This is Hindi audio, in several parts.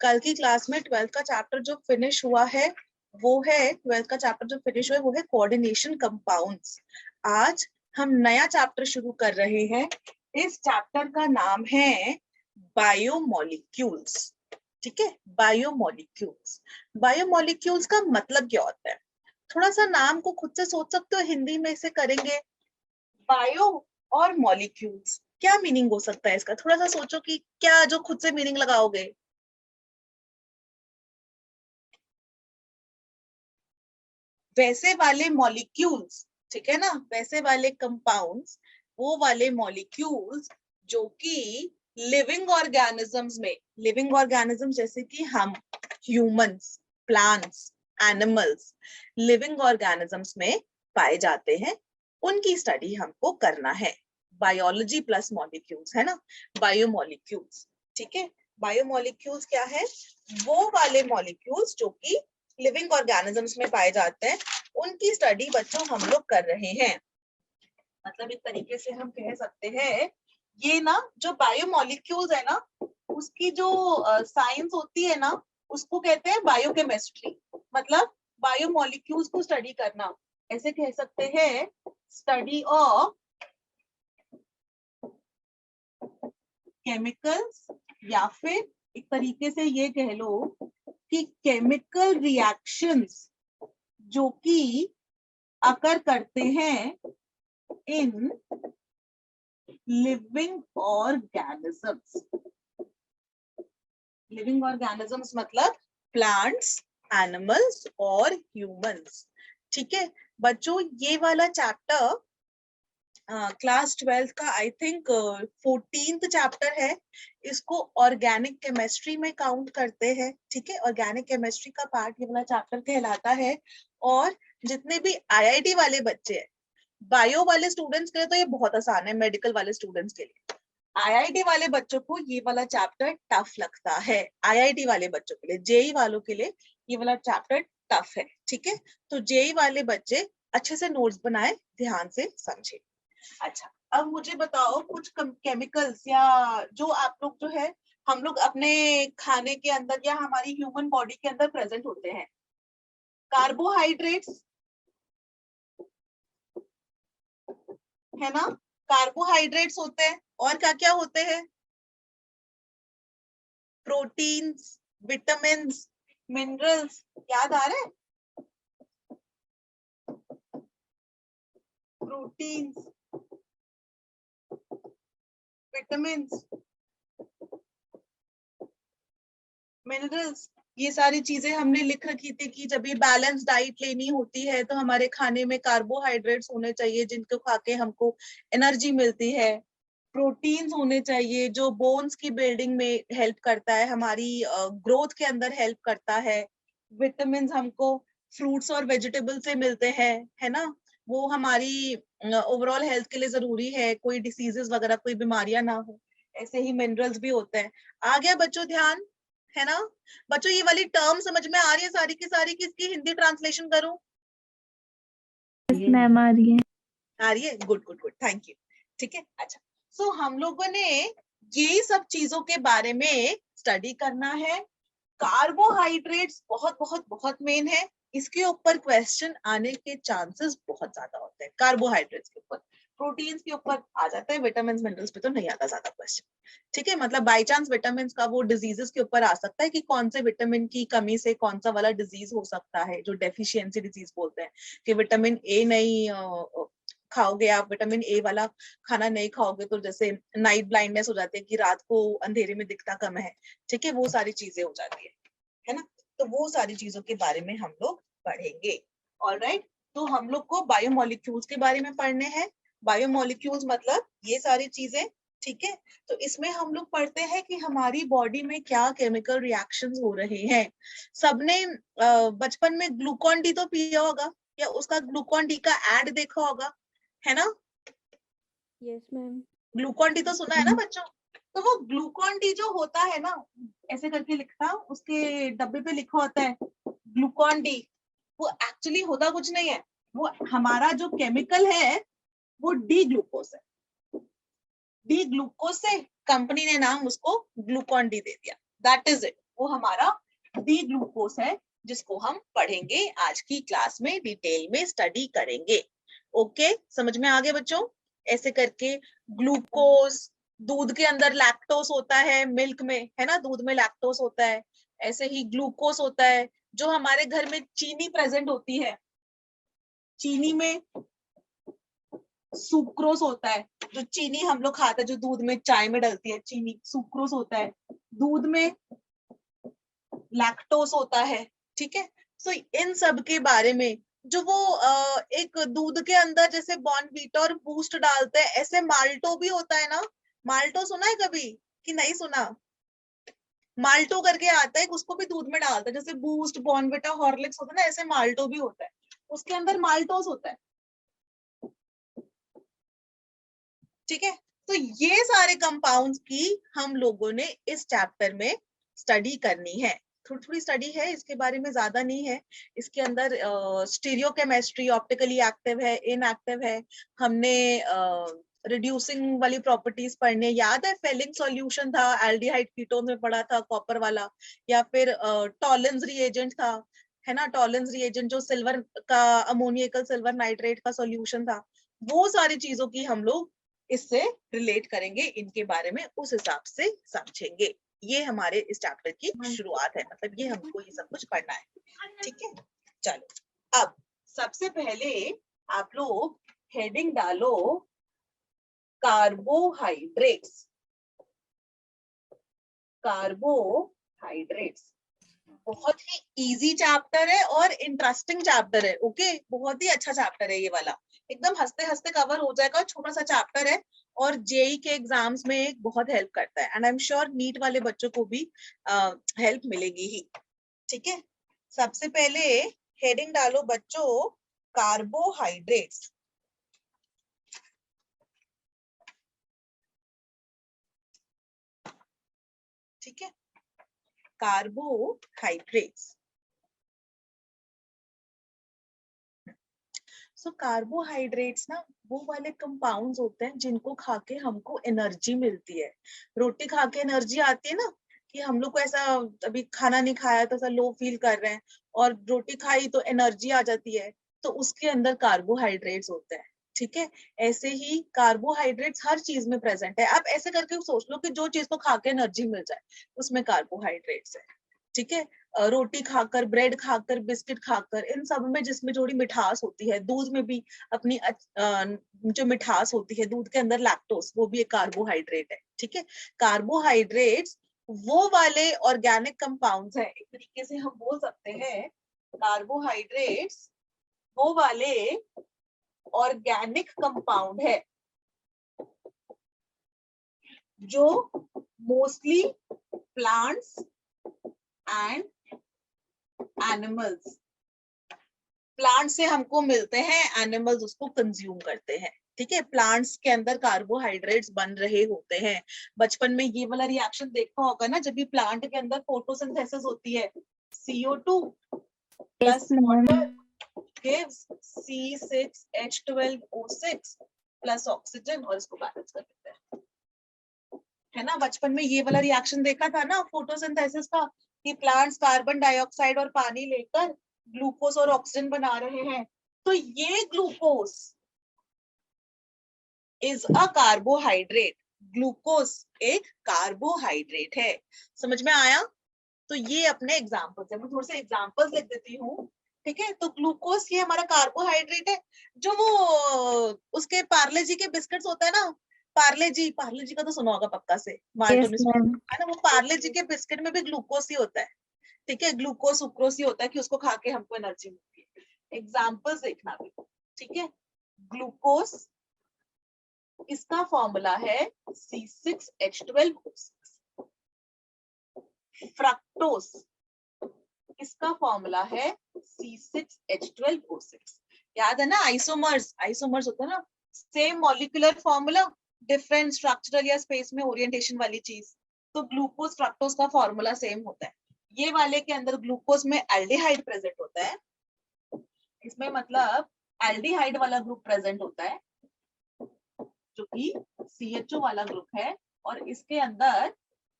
कल की क्लास में 12th का चैप्टर जो फिनिश हुआ है वो है कोऑर्डिनेशन कंपाउंड्स। आज हम नया चैप्टर शुरू कर रहे हैं। इस चैप्टर का नाम है बायोमोलिक्यूल्स। ठीक है, बायोमोलिक्यूल्स। बायोमोलिक्यूल्स का मतलब क्या होता है? थोड़ा सा नाम को खुद से सोच सकते हो, हिंदी में से करेंगे। बायो और मॉलिक्यूल्स, क्या मीनिंग हो सकता है इसका? थोड़ा सा सोचो कि क्या जो खुद से मीनिंग लगाओगे। वैसे वाले मॉलिक्यूल्स, ठीक है ना, वैसे वाले कंपाउंड्स, वो वाले मॉलिक्यूल्स जो कि लिविंग ऑर्गेनिजम्स में, लिविंग ऑर्गेनिजम्स जैसे कि हम, humans, plants, animals, living organisms में पाए जाते हैं, उनकी स्टडी हमको करना है। बायोलॉजी प्लस मॉलिक्यूल्स है ना, बायोमोलिक्यूल्स। ठीक है, बायोमोलिक्यूल्स क्या है? वो वाले मॉलिक्यूल्स जो कि लिविंग ऑर्गेनिजम्स में पाए जाते हैं, उनकी स्टडी बच्चों हम लोग कर रहे हैं। मतलब एक तरीके से हम कह सकते हैं, ये ना जो बायोमोलिक्यूल्स है ना, उसकी जो साइंस होती है ना, उसको कहते हैं बायोकेमिस्ट्री। मतलब बायोमोलिक्यूल्स को स्टडी करना, ऐसे कह सकते हैं, स्टडी ऑफ केमिकल्स, या फिर एक तरीके से ये कह लो कि केमिकल रिएक्शंस जो कि अकर करते हैं in living organisms. Living organisms मतलब प्लांट्स, एनिमल्स और ह्यूमंस। ठीक है बच्चों, ये वाला चैप्टर क्लास 12th का आई थिंक 14th चैप्टर है। इसको ऑर्गेनिक केमिस्ट्री में काउंट करते हैं। ठीक है, ऑर्गेनिक केमिस्ट्री का पार्ट ये वाला चैप्टर कहलाता है। और जितने भी आईआईटी वाले बच्चे हैं, बायो वाले स्टूडेंट्स के लिए तो ये बहुत आसान है, मेडिकल वाले स्टूडेंट्स के लिए। आईआईटी वाले बच्चों को ये वाला चैप्टर टफ लगता है। आईआईटी वाले बच्चों के लिए, जेई वालों के लिए ये वाला चैप्टर टफ है। ठीक है, तो जेई वाले बच्चे अच्छे से नोट्स बनाए, ध्यान से समझे। अच्छा, अब मुझे बताओ कुछ केमिकल्स या जो आप लोग जो है, हम लोग अपने खाने के अंदर या हमारी ह्यूमन बॉडी के अंदर प्रेजेंट होते हैं। कार्बोहाइड्रेट्स है ना, कार्बोहाइड्रेट्स होते हैं, और क्या क्या होते हैं? Proteins, vitamins, minerals. याद आ रहा है? प्रोटीन्स, विटामिन्स, मिनरल्स, ये सारी चीजें हमने लिख रखी थी कि जब भी बैलेंस डाइट लेनी होती है तो हमारे खाने में कार्बोहाइड्रेट्स होने चाहिए, जिनको खा के हमको एनर्जी मिलती है। प्रोटीन्स होने चाहिए जो बोन्स की बिल्डिंग में हेल्प करता है, हमारी ग्रोथ के अंदर हेल्प करता है। विटामिन्स हमको फ्रूट्स और वेजिटेबल से मिलते हैं, है ना, वो हमारी ओवरऑल हेल्थ के लिए जरूरी है, कोई डिसीजेस वगैरह, कोई बीमारियां ना हो। ऐसे ही मिनरल्स भी होते हैं। आ गया बच्चों ध्यान? है ना बच्चों, ये वाली टर्म समझ में आ रही है सारी की सारी, किसकी हिंदी ट्रांसलेशन करूं? मैम आ रही है। आ रही है, good good good, thank you. ठीक है, अच्छा, सो हम लोगों ने ये सब चीजों के बारे में स्टडी करना है। कार्बोहाइड्रेट्स बहुत बहुत बहुत मेन है, इसके ऊपर क्वेश्चन आने के चांसेस बहुत ज्यादा होते हैं। कार्बोहाइड्रेट्स के ऊपर, प्रोटीन्स के ऊपर आ जाता है, विटामिन मिनरल्स पे तो नहीं आता ज्यादा क्वेश्चन। ठीक है, मतलब बाय चांस विटामिन का वो डिजीजेस के ऊपर आ सकता है कि कौन से विटामिन की कमी से कौन सा वाला डिजीज हो सकता है, जो डेफिशिएंसी डिजीज बोलते हैं, कि विटामिन ए नहीं खाओगे आप, विटामिन ए वाला खाना नहीं खाओगे तो जैसे नाइट ब्लाइंडनेस हो जाती है कि रात को अंधेरे में दिखता कम है। ठीक है, वो सारी चीजें हो जाती है ना, तो वो सारी चीजों के बारे में हम लोग पढ़ेंगे। ऑलराइट, तो हम लोग को बायोमोलिक्यूल्स के बारे में पढ़ने हैं। बायोमोलिक्यूल्स मतलब ये सारी चीजें। ठीक है, तो इसमें हम लोग पढ़ते हैं कि हमारी बॉडी में क्या केमिकल रिएक्शंस हो रहे हैं। सबने बचपन में ग्लूकॉन डी तो पिया होगा, या उसका ग्लूकॉन डी का एड देखा होगा, है ना? Yes ma'am. ग्लूकॉन डी तो सुना है ना बच्चों? तो वो ग्लूकॉन डी जो होता है ना, ऐसे करके लिखता, उसके डब्बे पे लिखा होता है ग्लूकॉन डी। वो एक्चुअली होता कुछ नहीं है, वो हमारा जो केमिकल है वो डी ग्लूकोज है। डी ग्लूकोज से कंपनी ने नाम उसको ग्लूकॉन डी दे दिया, दैट इज इट। वो हमारा डी ग्लूकोस है, जिसको हम पढ़ेंगे आज की क्लास में, डिटेल में स्टडी करेंगे। ओके, समझ में आ गए बच्चों? ऐसे करके ग्लूकोस, दूध के अंदर लैक्टोस होता है, मिल्क में, है ना, दूध में लैक्टोस होता है। ऐसे ही ग्लूकोस होता है, जो हमारे घर में चीनी प्रेजेंट होती है, चीनी में सुक्रोस होता है, जो चीनी हम लोग खाते हैं, जो दूध में चाय में डलती है, चीनी सुक्रोस होता है। दूध में लैक्टोस होता है, ठीक है। सो इन सब के बारे में, जो वो एक दूध के अंदर जैसे बॉर्नवीटा और बूस्ट डालते हैं, ऐसे माल्टो भी होता है ना। माल्टो सुना है कभी कि नहीं सुना? माल्टो करके आता है, उसको भी दूध में डालता है, जैसे बूस्ट, बॉर्नवीटा, हॉर्लिक्स होता है ना, ऐसे माल्टो भी होता है, उसके अंदर माल्टोस होता है, ठीक है। तो ये सारे कंपाउंड्स की हम लोगों ने इस चैप्टर में स्टडी करनी है। थोड़ी थोड़ी स्टडी है इसके बारे में, ज्यादा नहीं है। इसके अंदर स्टीरियोकेमिस्ट्री, ऑप्टिकली एक्टिव है, इनएक्टिव है, हमने रिड्यूसिंग वाली प्रॉपर्टीज पढ़ने, याद है फेलिंग सॉल्यूशन था, एल्डिहाइड कीटोन में पढ़ा था, कॉपर वाला, या फिर टॉलेंस रिएजेंट था, है ना, टॉलेंस रिएजेंट जो सिल्वर का, अमोनियकल सिल्वर नाइट्रेट का सॉल्यूशन था। वो सारी चीजों की हम लोग इससे रिलेट करेंगे, इनके बारे में उस हिसाब से समझेंगे। ये हमारे इस चैप्टर की शुरुआत है, मतलब ये हमको ये सब कुछ पढ़ना है, ठीक है। चलो, अब सबसे पहले आप लोग हेडिंग डालो कार्बोहाइड्रेट्स। कार्बोहाइड्रेट्स बहुत ही इजी चैप्टर है और इंटरेस्टिंग चैप्टर है। ओके, बहुत ही अच्छा चैप्टर है ये वाला, एकदम हंसते हंसते कवर हो जाएगा, छोटा सा चैप्टर है और जेई के एग्जाम्स में बहुत हेल्प करता है, and I am sure NEET वाले बच्चों को भी हेल्प मिलेगी ही, ठीक है। सबसे पहले हेडिंग डालो बच्चों कार्बोहाइड्रेट्स, ठीक है, कार्बोहाइड्रेट्स। सो कार्बोहाइड्रेट्स ना वो वाले कंपाउंड्स होते हैं जिनको खा के हमको एनर्जी मिलती है। रोटी खा के एनर्जी आती है ना, कि हम लोग को ऐसा अभी खाना नहीं खाया तो ऐसा लो फील कर रहे हैं, और रोटी खाई तो एनर्जी आ जाती है, तो उसके अंदर कार्बोहाइड्रेट्स होते हैं, ठीक है। ऐसे ही कार्बोहाइड्रेट्स हर चीज में प्रेजेंट है। आप ऐसे करके सोच लो कि जो चीज को खा के एनर्जी मिल जाए उसमें कार्बोहाइड्रेट्स है, ठीक है। रोटी खाकर, ब्रेड खाकर, बिस्किट खाकर, इन सब में जिसमें थोड़ी मिठास होती है, दूध में भी अपनी जो मिठास होती है, दूध के अंदर लैक्टोस, वो भी एक कार्बोहाइड्रेट है, ठीक है। कार्बोहाइड्रेट्स वो वाले ऑर्गेनिक कंपाउंड्स हैं, एक तरीके से हम बोल सकते हैं कार्बोहाइड्रेट्स वो वाले ऑर्गेनिक कंपाउंड है जो mostly plants and animals, plant से हमको मिलते हैं, एनिमल्स उसको कंज्यूम करते हैं, ठीक है। प्लांट्स के अंदर कार्बोहाइड्रेट्स बन रहे होते हैं। बचपन में ये वाला रिएक्शन देखा होगा ना, जब भी प्लांट के अंदर फोटोसिंथेसिस होती है, CO2 plus water gives C6H12O6 plus oxygen, और इसको बैलेंस कर देते हैं, है ना। बचपन में ये वाला रिएक्शन देखा था ना फोटोसिंथेसिस का, कि प्लांट्स कार्बन डाइऑक्साइड और पानी लेकर ग्लूकोज और ऑक्सीजन बना रहे हैं। तो ये glucose is a carbohydrate, glucose एक कार्बोहाइड्रेट है, समझ में आया? तो ये अपने एग्जाम्पल्स है, मैं थोड़े से एग्जाम्पल्स लिख देती हूँ, ठीक है। तो ग्लूकोज ये हमारा कार्बोहाइड्रेट है। जो वो उसके पार्ले जी के बिस्किट्स होता है ना, पार्ले जी का तो सुना होगा पक्का से, माल्टो Yes, ma'am. है ना, वो पार्ले जी के बिस्किट में भी ग्लूकोज ही होता है, ठीक है। ग्लूकोज सुक्रोज ही होता है कि उसको खा के हमको एनर्जी मिलती है। एग्जाम्पल्स देखना भी, ठीक है। ग्लूकोज, इसका फॉर्मूला है C6H12O6। फ्रक्टोज, इसका फॉर्मूला है C6H12O6। याद है ना, आइसोमर्स, आइसोमर्स होता है ना, same molecular formula, different structural या स्पेस में ओरिएंटेशन वाली चीज। तो ग्लूकोज फ्रक्टोज का फॉर्मूला सेम होता है। ये वाले के अंदर ग्लूकोज में एल्डिहाइड प्रेजेंट होता है, इसमें मतलब एल्डिहाइड वाला ग्रुप प्रेजेंट होता है जो कि CHO वाला ग्रुप है, और इसके अंदर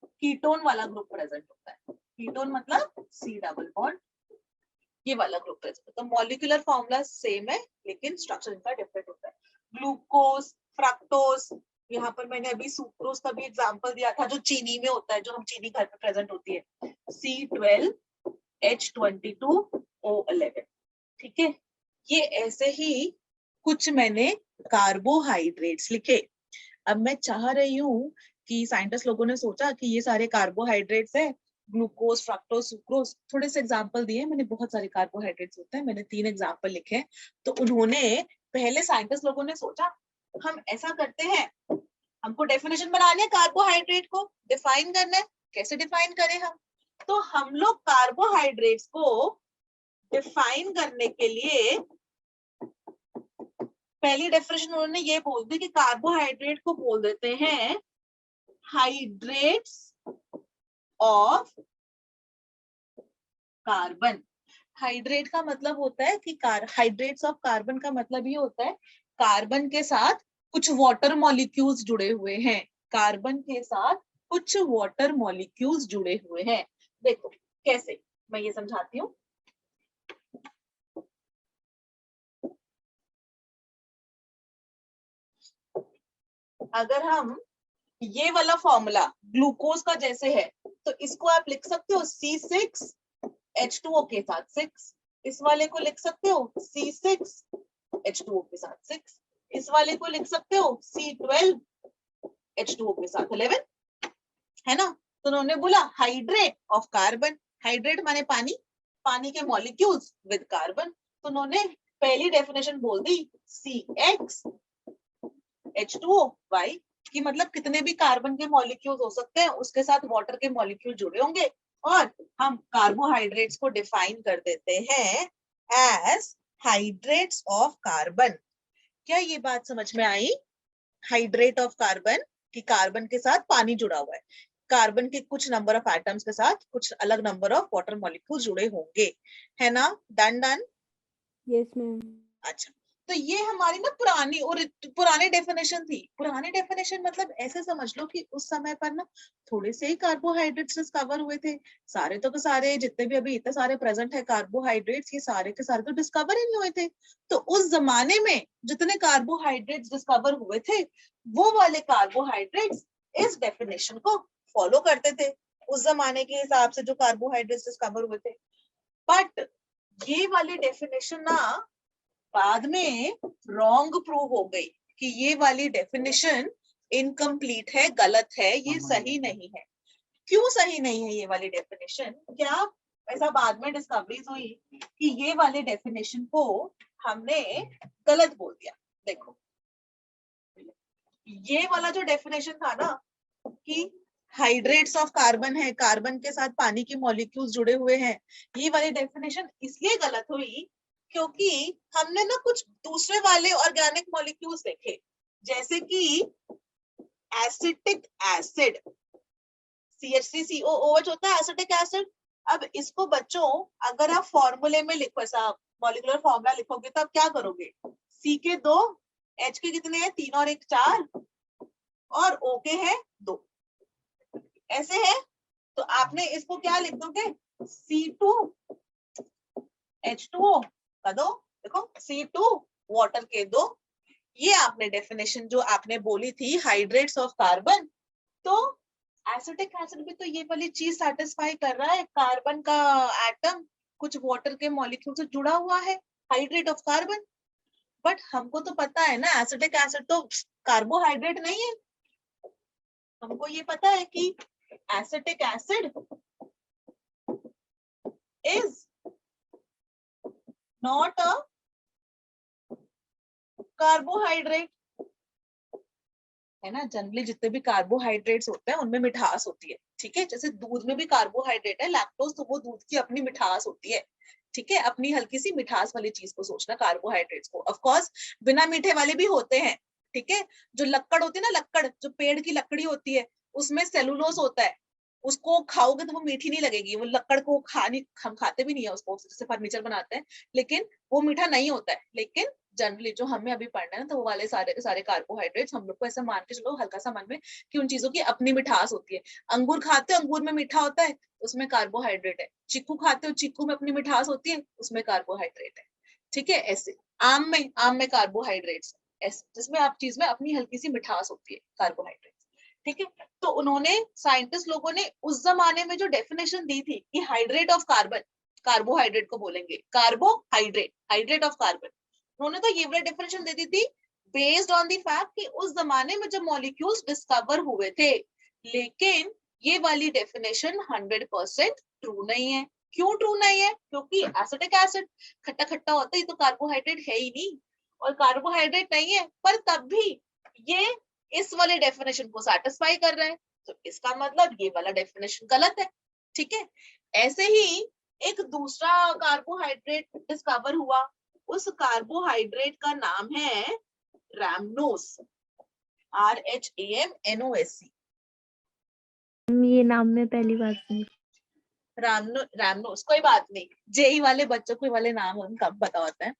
कीटोन वाला ग्रुप प्रेजेंट होता है, कीटोन मतलब C डबल बॉन्ड, ये वाला ग्रुप प्रेजेंट होता है। मॉलिक्यूलर फॉर्मूला सेम है लेकिन स्ट्रक्चर इनका डिफरेंट होता है। ग्लूकोज, फ्रक्टोज, यहाँ पर मैंने अभी सुक्रोज का भी एग्जांपल दिया था जो चीनी में होता है, जो हम चीनी घर पे प्रेजेंट होती है, C12H22O11। ठीक है, ये ऐसे ही कुछ मैंने कार्बोहाइड्रेट्स लिखे। अब मैं चाह रही हूँ कि साइंटिस्ट लोगों ने सोचा कि ये सारे कार्बोहाइड्रेट्स है, ग्लूकोज, फ्रक्टोज, सुक्रोज, थोड़े से एग्जांपल दिए, मैंने बहुत सारे कार्बोहाइड्रेट्स होते हैं, मैंने 3 एग्जांपल लिखे। तो उन्होंने पहले साइंटिस्ट लोगों ने सोचा हम ऐसा करते हैं, हमको डेफिनेशन बनानी है, कार्बोहाइड्रेट को डिफाइन करना है, कैसे डिफाइन करें हम? तो हम लोग कार्बोहाइड्रेट्स को डिफाइन करने के लिए पहली डेफिनेशन उन्होंने ये बोल दी कि कार्बोहाइड्रेट को बोल देते हैं हाइड्रेट्स ऑफ कार्बन। हाइड्रेट का मतलब होता है कि हाइड्रेट्स ऑफ कार्बन का मतलब ये होता है कार्बन के साथ कुछ वाटर मॉलिक्यूल्स जुड़े हुए हैं, कार्बन के साथ कुछ वाटर मॉलिक्यूल्स जुड़े हुए हैं। देखो कैसे, मैं ये समझाती हूँ। अगर हम ये वाला फॉर्मूला ग्लूकोज का जैसे है तो इसको आप लिख सकते हो C6H2O के साथ 6, इस वाले को लिख सकते हो C6H2O के साथ 6, इस वाले को लिख सकते हो C12H2O के साथ 11, है ना? तो उन्होंने बोला हाइड्रेट ऑफ कार्बन, हाइड्रेट माने पानी, पानी के मॉलिक्यूल्स विद कार्बन। तो उन्होंने पहली डेफिनेशन बोल दी CxH2O, वाई कि मतलब कितने भी कार्बन के मॉलिक्यूल्स हो सकते हैं, उसके साथ वाटर के मॉलिक्यूल जुड़े होंगे, और हम कार्बोहाइड्रेट्स को डिफाइन कर देते हैं एज हाइड्रेट्स ऑफ कार्बन। क्या ये बात समझ में आई? हाइड्रेट ऑफ कार्बन कि कार्बन के साथ पानी जुड़ा हुआ है, कार्बन के कुछ नंबर ऑफ एटम्स के साथ कुछ अलग नंबर ऑफ वाटर मॉलिक्यूल जुड़े होंगे, है ना? Done done? Yes ma'am. अच्छा, तो ये हमारी ना पुरानी डेफिनेशन थी। पुरानी डेफिनेशन मतलब ऐसे समझ लो कि उस समय पर ना थोड़े से ही कार्बोहाइड्रेट्स डिस्कवर हुए थे, सारे तो सारे जितने भी अभी इतने सारे प्रेजेंट है कार्बोहाइड्रेट्स, ये सारे के सारे तो डिस्कवर ही नहीं हुए थे। तो उस जमाने में जितने कार्बोहाइड्रेट्स डिस्कवर हुए थे वो वाले कार्बोहाइड्रेट्स इस डेफिनेशन को फॉलो करते थे, उस जमाने के हिसाब से जो कार्बोहाइड्रेट्स डिस्कवर हुए थे। बट ये वाली डेफिनेशन ना बाद में रॉन्ग प्रूव हो गई कि ये वाली डेफिनेशन इनकम्प्लीट है, गलत है, ये सही नहीं है। क्यों सही नहीं है ये वाली डेफिनेशन? क्या ऐसा बाद में डिस्कवरीज हुई कि ये वाले डेफिनेशन को हमने गलत बोल दिया। देखो ये वाला जो डेफिनेशन था ना कि हाइड्रेट्स ऑफ कार्बन है, कार्बन के साथ पानी के मॉलिक्यूल्स जुड़े हुए हैं, ये वाली डेफिनेशन इसलिए गलत हुई क्योंकि हमने ना कुछ दूसरे वाले ऑर्गेनिक मॉलिक्यूल्स देखे, जैसे कि एसिटिक एसिड, CH3COOH होता है एसिटिक एसिड। अब इसको बच्चों अगर आप फॉर्मूले में लिखो, ऐसा मॉलिक्यूलर फॉर्मूला लिखोगे तो आप क्या करोगे? C के 2, H के कितने हैं? 3 और 1 4, और O के हैं 2, ऐसे है। तो आपने इसको क्या लिख दोगे? C2H2O का 2, देखो C2 वाटर के 2, ये आपने डेफिनेशन जो आपने बोली थी हाइड्रेट्स ऑफ कार्बन। तो एसिटिक एसिड भी तो ये वाली चीज सेटिस्फाई कर रहा है, कार्बन का एटम कुछ वाटर के मॉलिक्यूल से जुड़ा हुआ है, हाइड्रेट ऑफ कार्बन। बट हमको तो पता है ना एसिटिक एसिड तो कार्बोहाइड्रेट नहीं है, हमको ये पता है कि acetic acid is not a carbohydrate, है ना? जनरली जितने भी कार्बोहाइड्रेट्स होते हैं उनमें मिठास होती है, ठीक है? जैसे दूध में भी कार्बोहाइड्रेट है लैक्टोज, तो वो दूध की अपनी मिठास होती है, ठीक है? अपनी हल्की सी मिठास वाली चीज को सोचना कार्बोहाइड्रेट्स को। ऑफ कोर्स बिना मीठे वाले भी होते हैं, ठीक है? जो लक्कड़ होती है ना, लक्कड़ जो पेड़ की लकड़ी होती है उसमें सेलुलोज होता है, उसको खाओगे तो वो मीठी नहीं लगेगी, वो लकड़ को हम खाते भी नहीं है उसको, जैसे फर्नीचर बनाते हैं, लेकिन वो मीठा नहीं होता है। लेकिन जनरली जो हमें अभी पढ़ना है ना, तो वो वाले सारे के सारे कार्बोहाइड्रेट्स हम लोग को ऐसा मान के चलो हल्का सा मन में कि उन चीजों की अपनी मिठास होती है। अंगूर खाते हो, अंगूर में मीठा होता है, उसमें कार्बोहाइड्रेट है। चीकू खाते हो, चीकू में अपनी मिठास होती है, उसमें कार्बोहाइड्रेट है। ठीक है, ऐसे आम में कार्बोहाइड्रेट्स, ऐसे जिसमें आप चीज में अपनी हल्की सी मिठास होती है, कार्बोहाइड्रेट। ठीक है, तो उन्होंने साइंटिस्ट लोगों ने उस जमाने में जो डेफिनेशन दी थी कि हाइड्रेट ऑफ कार्बन, कार्बोहाइड्रेट को बोलेंगे कार्बोहाइड्रेट, हाइड्रेट ऑफ कार्बन, उन्होंने तो ये वाली डेफिनेशन दे दी थी बेस्ड ऑन द फैक्ट कि उस जमाने में जो मॉलिक्यूल्स डिस्कवर हुए थे। लेकिन ये वाली डेफिनेशन 100% ट्रू नहीं है। क्यों ट्रू नहीं है? क्योंकि एसिटिक एसिड खट्टा खट्टा होता है, ये तो कार्बोहाइड्रेट है ही नहीं, और कार्बोहाइड्रेट नहीं है, पर तब भी ये इस वाले डेफिनेशन को सैटिस्फाई कर रहा है, तो इसका मतलब ये वाला डेफिनेशन गलत है। ठीक है, ऐसे ही एक दूसरा कार्बोहाइड्रेट डिस्कवर हुआ, उस कार्बोहाइड्रेट का नाम है रैमनोस, RHAMNOS। ये नाम में पहली बार सुन। रैमनोस, कोई बात नहीं, जेई वाले बच्चों को वाले नाम हम कब पता होता है।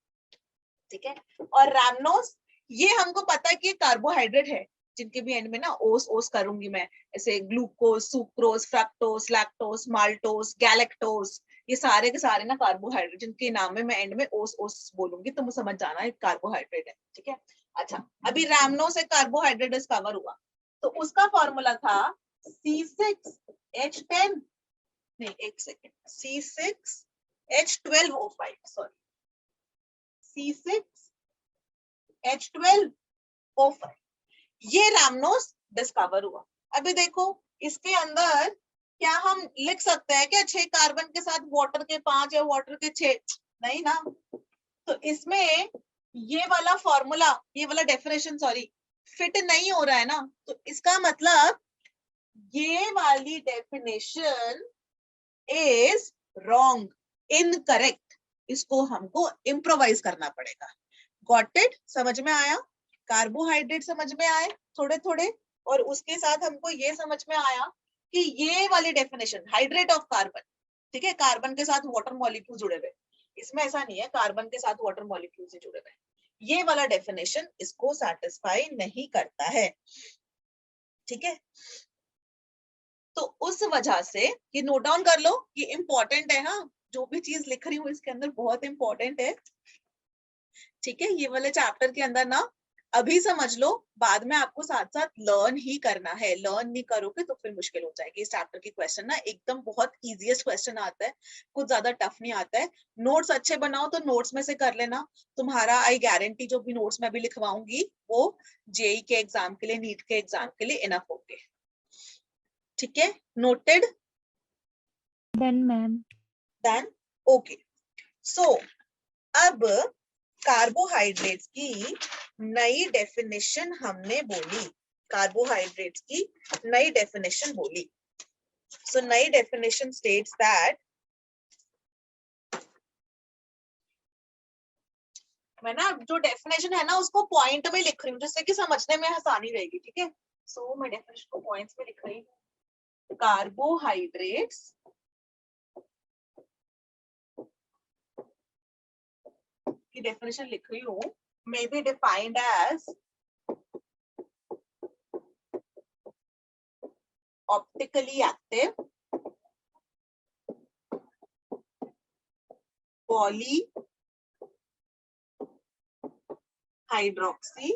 ठीक है, और रैमनोस ये हमको पता है कि ये कार्बोहाइड्रेट है, जिनके भी एंड में ना ओस ओस करूंगी मैं, ऐसे glucose, sucrose, fructose, lactose, maltose, galactose, ये सारे के सारे ना कार्बोहाइड्रेट, जिनके नाम में मैं एंड में ओस ओस बोलूंगी, तो मुझे समझ जाना है कार्बोहाइड्रेट है। ठीक है, अच्छा, अभी रैमनोस एक कार्बोहाइड्रेट डिस्कवर हुआ, तो उसका फॉर्मूला था C6H10, नहीं एक सेकेंड, C6H12O5, सॉरी, C6H12O5, ये रैमनोस डिस्कवर हुआ। अभी देखो इसके अंदर क्या हम लिख सकते हैं क्या 6 कार्बन के साथ वाटर के 5 या वाटर के 6? नहीं ना, तो इसमें ये वाला फॉर्मूला, ये वाला डेफिनेशन सॉरी फिट नहीं हो रहा है ना, तो इसका मतलब ये वाली डेफिनेशन इज रॉन्ग, इनकरेक्ट, इसको हमको इम्प्रोवाइज करना पड़ेगा। Got it? समझ में आया? कार्बोहाइड्रेट समझ में आए थोड़े थोड़े, और उसके साथ हमको ये समझ में आया कि ये वाली डेफिनेशन हाइड्रेट ऑफ कार्बन, ठीक है, कार्बन के साथ वाटर मॉलिक्यूल जुड़े हुए, इसमें ऐसा नहीं है कार्बन के साथ वाटर मॉलिक्यूल से जुड़े हुए, ये वाला डेफिनेशन इसको सैटिस्फाई नहीं करता है। ठीक है, तो उस वजह से ये नोट डाउन कर लो, ये इंपॉर्टेंट है। हाँ, जो भी चीज लिख रही हूँ इसके अंदर बहुत इंपॉर्टेंट है। ठीक है, ये वाले चैप्टर के अंदर ना अभी समझ लो, बाद में आपको साथ साथ लर्न ही करना है, लर्न नहीं करोगे तो फिर मुश्किल हो जाएगी। इस चैप्टर की क्वेश्चन ना एकदम बहुत इजीएस्ट क्वेश्चन आता है, कुछ ज्यादा टफ नहीं आता है। नोट्स अच्छे बनाओ तो नोट्स में से कर लेना, तुम्हारा आई गारंटी जो भी नोट्स मैं भी लिखवाऊंगी वो जेई के एग्जाम के लिए, नीट के एग्जाम के लिए इनफ होंगे। ठीक है, noted? Done ma'am. Done, okay. So अब कार्बोहाइड्रेट्स की नई डेफिनेशन हमने बोली, कार्बोहाइड्रेट्स की नई डेफिनेशन बोली। सो नई डेफिनेशन स्टेट्स दैट, मैं ना जो डेफिनेशन है ना उसको पॉइंट में लिख रही हूँ जिससे कि समझने में आसानी रहेगी। ठीक है, सो मैं डेफिनेशन को पॉइंट्स में लिख रही हूँ। कार्बोहाइड्रेट्स की डेफिनेशन लिख रही हूँ, may be defined as optically active, polyhydroxy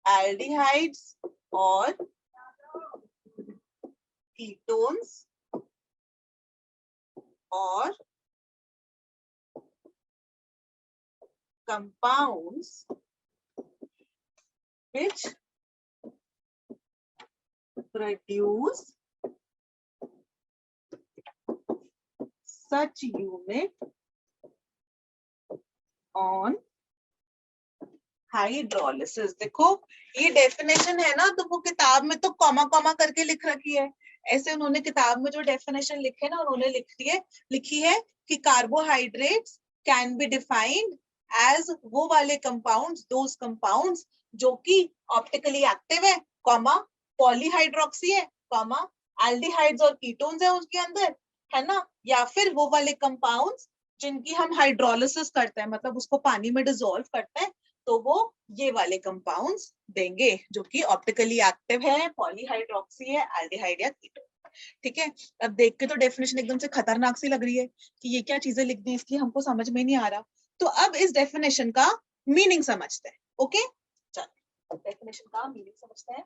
aldehydes और ketones और compounds which produce such unit on hydrolysis. देखो ये डेफिनेशन है ना, तो वो किताब में तो कॉमा कॉमा करके लिख रखी है, ऐसे उन्होंने किताब में जो डेफिनेशन लिखे ना उन्होंने लिखी है कि carbohydrates can be defined as वो वाले कंपाउंड्स, दोज कंपाउंड्स जो कि ऑप्टिकली एक्टिव है, कॉमा पॉलीहाइड्रोक्सी है, कॉमा एल्डिहाइड्स और कीटोन्स है उसके अंदर, है ना, या फिर वो वाले कंपाउंड्स जिनकी हम हाइड्रोलिसिस करते हैं, मतलब उसको पानी में डिसॉल्व करते हैं, तो वो ये वाले कंपाउंड्स देंगे जो कि ऑप्टिकली एक्टिव है, पॉलीहाइड्रोक्सी है, एल्डिहाइड या कीटोन। ठीक है, अब देख के तो डेफिनेशन एकदम से खतरनाक सी लग रही है कि ये क्या चीजें लिख दी, इसलिए हमको समझ में नहीं आ रहा। तो अब इस डेफिनेशन का मीनिंग समझते हैं। ओके, चलो डेफिनेशन का मीनिंग समझते हैं।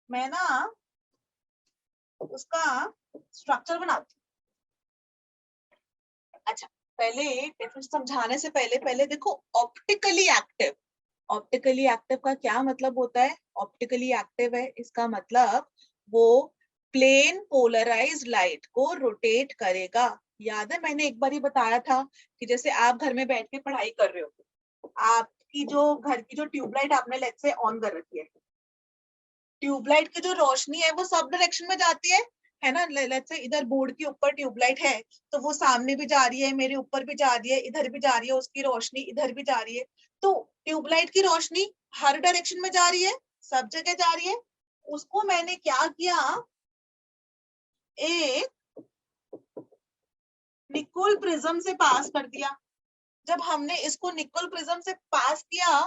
मैं ना उसका स्ट्रक्चर बनाती हूँ। अच्छा, पहले डेफिनेशन समझाने से पहले पहले देखो ऑप्टिकली एक्टिव। ऑप्टिकली एक्टिव का क्या मतलब होता है? ऑप्टिकली एक्टिव है इसका मतलब वो प्लेन पोलराइज्ड लाइट को रोटेट करेगा। याद है मैंने एक बार ही बताया था कि जैसे आप घर में बैठ के पढ़ाई कर रहे हो, आपकी जो घर की जो ट्यूबलाइट आपने लेट्स से ऑन कर रखी है, ट्यूबलाइट की जो रोशनी है वो सब डायरेक्शन में जाती है ना। लेट्स से इधर बोर्ड के ऊपर ट्यूबलाइट है तो वो सामने भी जा रही है, मेरे ऊपर भी जा रही है, इधर भी जा रही है, उसकी रोशनी इधर भी जा रही है। तो ट्यूबलाइट की रोशनी हर डायरेक्शन में जा रही है, सब जगह जा रही है। उसको मैंने क्या किया, एक निकोल प्रिज्म से पास कर दिया। जब हमने इसको निकोल प्रिज्म से पास किया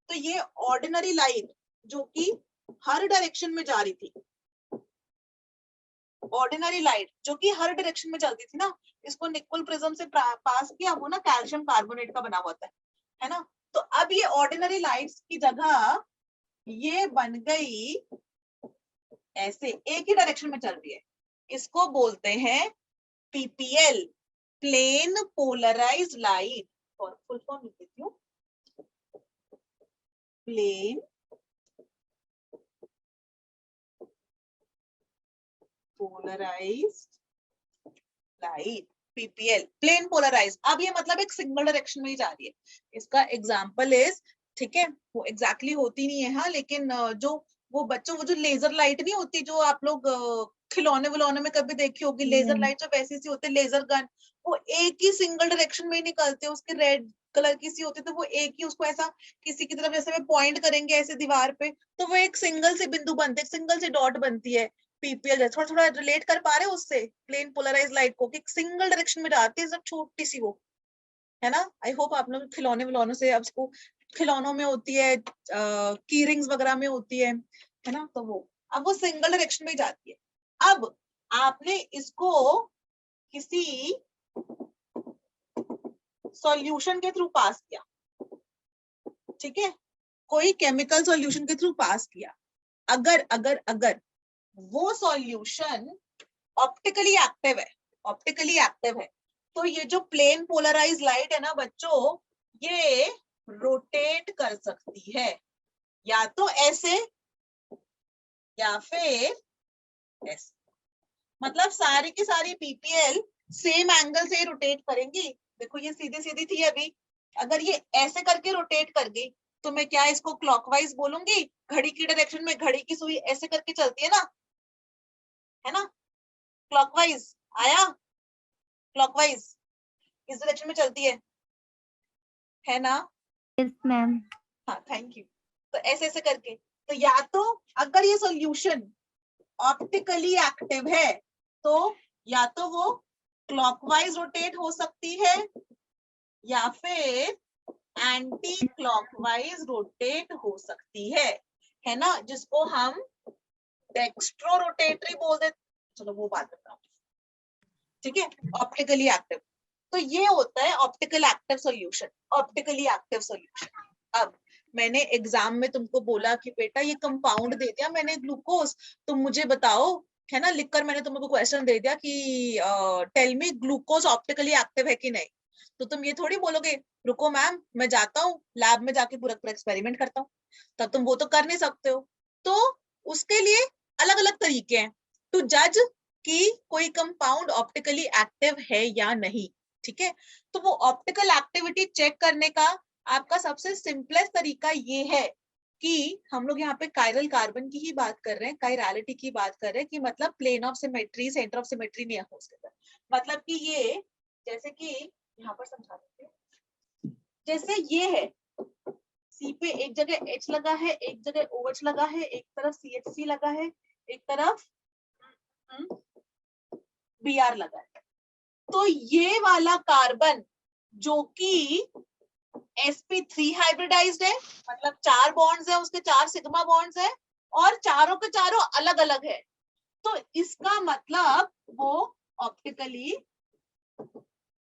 तो ये ऑर्डिनरी लाइट जो कि हर डायरेक्शन में जा रही थी, ऑर्डिनरी लाइट जो कि हर डायरेक्शन में चलती थी ना, इसको निकोल प्रिज्म से पास किया, वो ना कैल्शियम कार्बोनेट का बना हुआ होता है ना। तो अब ये ऑर्डिनरी लाइट्स की जगह ये बन गई ऐसे, एक ही डायरेक्शन में चल रही है। इसको बोलते हैं पीपीएल, प्लेन पोलराइज्ड लाइट। और फुल फॉर्म लिख देती हूँ, plane polarized light, PPL, plane polarize. अब ये मतलब एक सिंगल डायरेक्शन में ही जा रही है। इसका एग्जांपल इज, ठीक है, वो एग्जैक्टली होती नहीं है हाँ, लेकिन जो वो बच्चों, वो जो लेजर लाइट नहीं होती जो आप लोग खिलौने विलौने में कभी देखी होगी, लेजर लाइट जो वैसी सी होती है, लेजर गन, वो एक ही सिंगल डायरेक्शन में ही निकलते हैं। उसके रेड कलर की सी होती है तो वो एक ही, उसको ऐसा किसी की तरफ जैसे में पॉइंट करेंगे ऐसे दीवार पे तो वो एक सिंगल से बिंदु बनते, एक सिंगल से डॉट बनती है। पीपीएल थोड़ा थोड़ा रिलेट कर पा रहे हो उससे, प्लेन पोलराइज लाइट को, कि सिंगल डायरेक्शन में जाती है, सब छोटी सी वो, है ना। आई होप आप लोग खिलौने विलौनों से, अब उसको खिलौनों में होती है, की रिंग्स वगैरह में होती है ना, तो वो अब वो सिंगल डायरेक्शन में जाती है। अब आपने इसको किसी सॉल्यूशन के थ्रू पास किया, ठीक है, कोई केमिकल सॉल्यूशन के थ्रू पास किया। अगर अगर अगर वो सॉल्यूशन ऑप्टिकली एक्टिव है, ऑप्टिकली एक्टिव है, तो ये जो प्लेन पोलराइज लाइट है ना बच्चों, ये रोटेट कर सकती है, या तो ऐसे या फिर ऐसे। मतलब सारी की सारी पीपीएल सेम एंगल से रोटेट करेंगी। देखो ये सीधी सीधी थी अभी, अगर ये ऐसे करके रोटेट कर गई तो मैं क्या इसको क्लॉकवाइज बोलूंगी? घड़ी की डायरेक्शन में घड़ी की सुई ऐसे करके चलती है ना, क्लॉकवाइज आया, क्लॉकवाइज इस डायरेक्शन में चलती है ना। Yes ma'am. हाँ थैंक यू। तो ऐसे ऐसे करके, तो या तो अगर ये सॉल्यूशन ऑप्टिकली एक्टिव है तो या तो वो क्लॉकवाइज रोटेट हो सकती है या फिर एंटी क्लॉकवाइज रोटेट हो सकती है ना, जिसको हम डेक्स्ट्रो रोटेटरी बोल देते। चलो वो बात बताओ, ठीक है, ऑप्टिकली एक्टिव। तो ये होता है optical active solution, optically active solution. अब मैंने एग्जाम में तुमको बोला कि बेटा ये कंपाउंड दे दिया मैंने ग्लूकोज, तुम मुझे बताओ, है ना, लिखकर मैंने तुमको क्वेश्चन दे दिया कि tell me glucose optically active है कि नहीं, तो तुम ये थोड़ी बोलोगे रुको मैम मैं जाता हूँ लैब में जाके पूरा पूरा एक्सपेरिमेंट करता हूँ, तब तुम वो तो कर नहीं सकते हो। तो उसके लिए अलग अलग तरीके हैं टू जज कि कोई कंपाउंड ऑप्टिकली एक्टिव है या नहीं, ठीक है। तो वो ऑप्टिकल एक्टिविटी चेक करने का आपका सबसे सिंपलेस्ट तरीका ये है कि हम लोग यहाँ पे कायरल कार्बन की ही बात कर रहे हैं, कायरलिटी की बात कर रहे हैं, कि मतलब plane of symmetry, centre of symmetry नहीं है उसके अंदर। मतलब कि ये जैसे कि यहाँ पर समझा देते हैं, जैसे ये है सी पे एक जगह H लगा है, एक जगह OH लगा है, एक तरफ CHC लगा है, एक तरफ Br लगा है। तो ये वाला कार्बन जो कि sp3 हाइब्रिडाइज्ड है, मतलब 4 बॉन्ड्स है, उसके 4 सिग्मा बॉन्ड्स है और चारों के चारों अलग अलग है, तो इसका मतलब वो ऑप्टिकली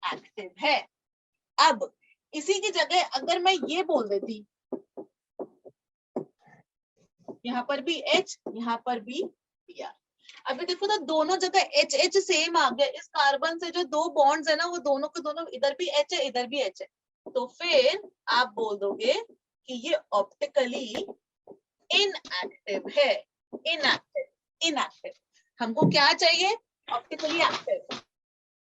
एक्टिव है। अब इसी की जगह अगर मैं ये बोल देती, यहाँ पर भी H, यहाँ पर भी Br, अभी देखो तो दोनों जगह H H सेम आ गया। इस कार्बन से जो 2 बॉन्ड्स है ना, वो दोनों के दोनों, इधर भी H है, इधर भी H है, तो फिर आप बोल दोगे कि ये ऑप्टिकली इनएक्टिव है। इनएक्टिव हमको क्या चाहिए? Optically active.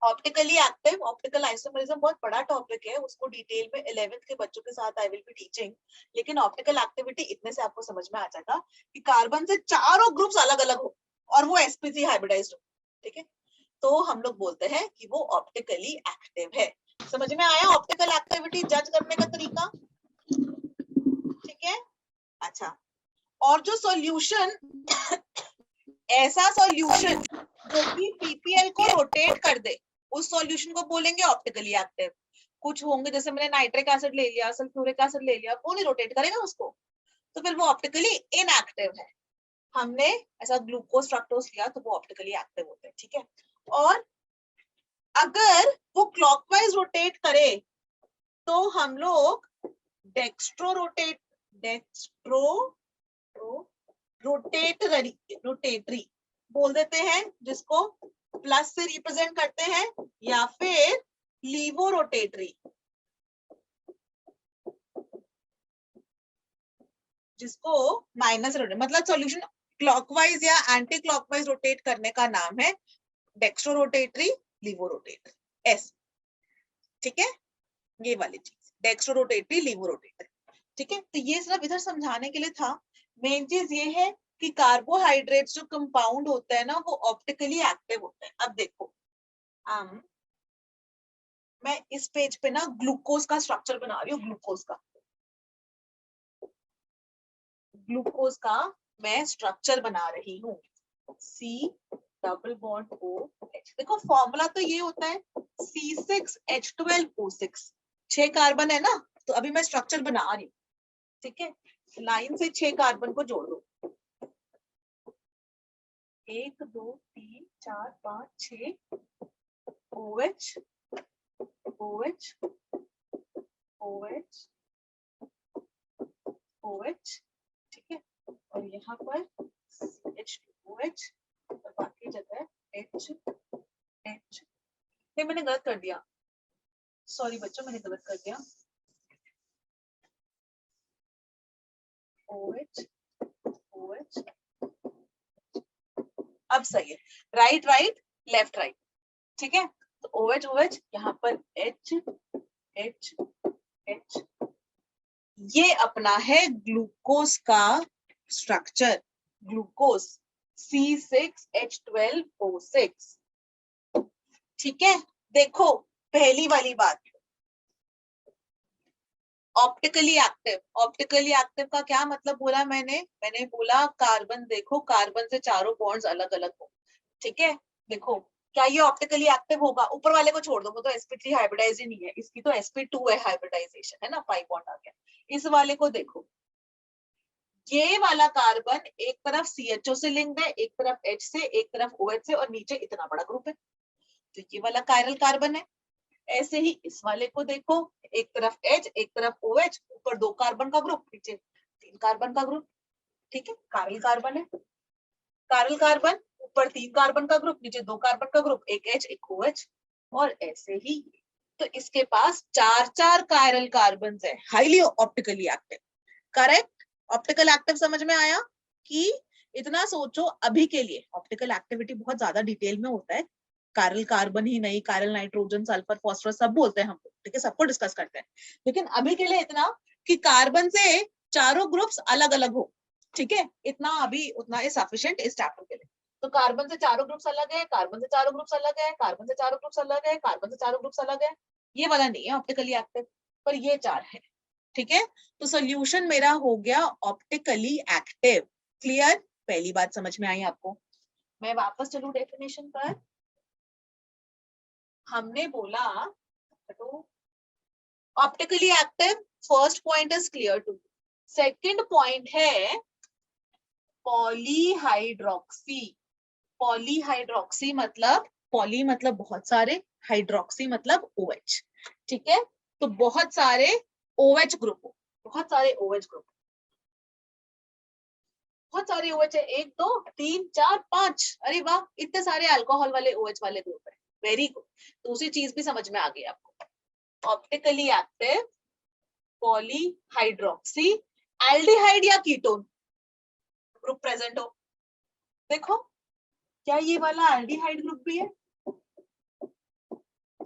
Optically active, optical isomerism बहुत बड़ा टॉपिक है, उसको डिटेल में 11th के बच्चों के साथ आई विल बी टीचिंग, लेकिन ऑप्टिकल एक्टिविटी इतने से आपको समझ में आ जाएगा कि कार्बन से चारों ग्रुप्स अलग अलग हो और वो sp3 हाइब्रिडाइज्ड हो, ठीक है, तो हम लोग बोलते हैं कि वो ऑप्टिकली एक्टिव है। समझ में आया ऑप्टिकल एक्टिविटी जज करने का तरीका? ठीक है, अच्छा, और जो सॉल्यूशन ऐसा सॉल्यूशन जो कि पीपीएल को रोटेट कर दे, उस सॉल्यूशन को बोलेंगे ऑप्टिकली एक्टिव। कुछ होंगे जैसे मैंने नाइट्रिक एसिड ले लिया, सल्फ्यूरिक एसिड ले लिया, वो नहीं रोटेट करेगा उसको, तो फिर वो ऑप्टिकली इनएक्टिव है। हमने ऐसा ग्लूकोज फ्रक्टोज लिया तो वो ऑप्टिकली एक्टिव होते हैं, ठीक है। और अगर वो क्लॉकवाइज रोटेट करे तो हम लोग रोटेटरी बोल देते हैं, जिसको प्लस से रिप्रेजेंट करते हैं, या फिर लीवो रोटेटरी, जिसको माइनस रोटेट, मतलब सॉल्यूशन क्लॉकवाइज या एंटी क्लॉकवाइज रोटेट करने का नाम है डेक्स्ट्रो रोटेटरी, लीवो रोटेटरी, एस, ठीक है, ये वाली चीज डेक्स्ट्रो रोटेटरी, लीवो रोटेटरी, ठीक है। तो ये सिर्फ इधर समझाने के लिए था। मेन चीज ये है कि कार्बोहाइड्रेट्स जो कंपाउंड होते हैं ना, वो ऑप्टिकली एक्टिव होते हैं। अब देखो, मैं इस पेज पे ना ग्लूकोज का स्ट्रक्चर बना रही हूँ, ग्लूकोज का मैं स्ट्रक्चर बना रही हूँ, C डबल बॉन्ड OH। देखो फॉर्मूला तो ये होता है C6H12O6, 6 कार्बन है ना, तो अभी मैं स्ट्रक्चर बना रही हूँ, ठीक है। लाइन से 6 कार्बन को जोड़ दो, 1 2 3 4 5 6, OH OH OH OH, ठीक है, और यहाँ पर H2OH और बाकी जगह H H, नहीं मैंने गलत कर दिया, सॉरी बच्चों मैंने गलत कर दिया, OH OH, अब सही है, राइट राइट लेफ्ट राइट, ठीक है। तो OH OH, यहाँ पर H H H, ये अपना है ग्लूकोज का स्ट्रक्चर, ग्लूकोज C6H12O6, ठीक है। देखो पहली वाली बात, ऑप्टिकली एक्टिव, ऑप्टिकली एक्टिव का क्या मतलब बोला मैंने बोला कार्बन, देखो कार्बन से चारों बॉन्ड्स अलग अलग हो, ठीक है। देखो क्या ये ऑप्टिकली एक्टिव होगा? ऊपर वाले को छोड़ दो, वो तो sp3 हाइब्रिडाइज ही नहीं है, इसकी तो sp2 है हाइब्रिडाइजेशन, है ना, 5 बॉन्ड आ गया। इस वाले को देखो, ये वाला कार्बन एक तरफ CHO से लिंक्ड है, एक तरफ H से, एक तरफ OH से, और नीचे इतना बड़ा ग्रुप है, तो ये वाला कायरल कार्बन है। ऐसे ही इस वाले को देखो, एक तरफ H, एक तरफ OH, ऊपर 2 कार्बन का ग्रुप, नीचे 3 कार्बन का ग्रुप, ठीक है, कायरल कार्बन है। कायरल कार्बन, ऊपर 3 कार्बन का ग्रुप, नीचे 2 कार्बन का ग्रुप, एक H एक OH, और ऐसे ही, तो इसके पास 4 कायरल कार्बन है, highly optically active, correct. Optical active समझ में आया? कि इतना सोचो, अभी के लिए ऑप्टिकल एक्टिविटी बहुत ज्यादा डिटेल में होता है, कायरल कार्बन ही नहीं, कायरल नाइट्रोजन, सल्फर, फॉस्फोरस सब बोलते हैं हम, ठीक है, सबको डिस्कस करते हैं, लेकिन अभी के लिए इतना कि कार्बन से चारों ग्रुप्स अलग अलग हो, ठीक है, इतना अभी उतना इज सफिशिएंट इस चैप्टर के लिए। तो कार्बन से चारों ग्रुप्स अलग है, कार्बन से चारों ग्रुप्स अलग है, कार्बन से चारों ग्रुप्स अलग है, कार्बन से चारों ग्रुप्स अलग है, ये वाला नहीं है ऑप्टिकली एक्टिव, पर ये चार है, ठीक है। तो सोल्यूशन मेरा हो गया ऑप्टिकली एक्टिव। क्लियर, पहली बात समझ में आई आपको। मैं वापस चलूं डेफिनेशन पर। हमने बोला तो optically active, first point is clear two. Second point है पॉलीहाइड्रोक्सी। पॉलीहाइड्रोक्सी मतलब, पॉली मतलब बहुत सारे, हाइड्रोक्सी मतलब OH, ठीक है। तो बहुत सारे OH ग्रुप, बहुत सारे OH ग्रुप, बहुत सारे OH है, 1 2 3 4 5, अरे वाह, इतने सारे अल्कोहल वाले OH वाले ग्रुप है, वेरी गुड। दूसरी चीज भी समझ में आ गई आपको, ऑप्टिकली एक्टिव पॉलीहाइड्रोक्सी, एल्डिहाइड या कीटोन ग्रुप प्रेजेंट हो। देखो, क्या ये वाला एल्डिहाइड ग्रुप भी है,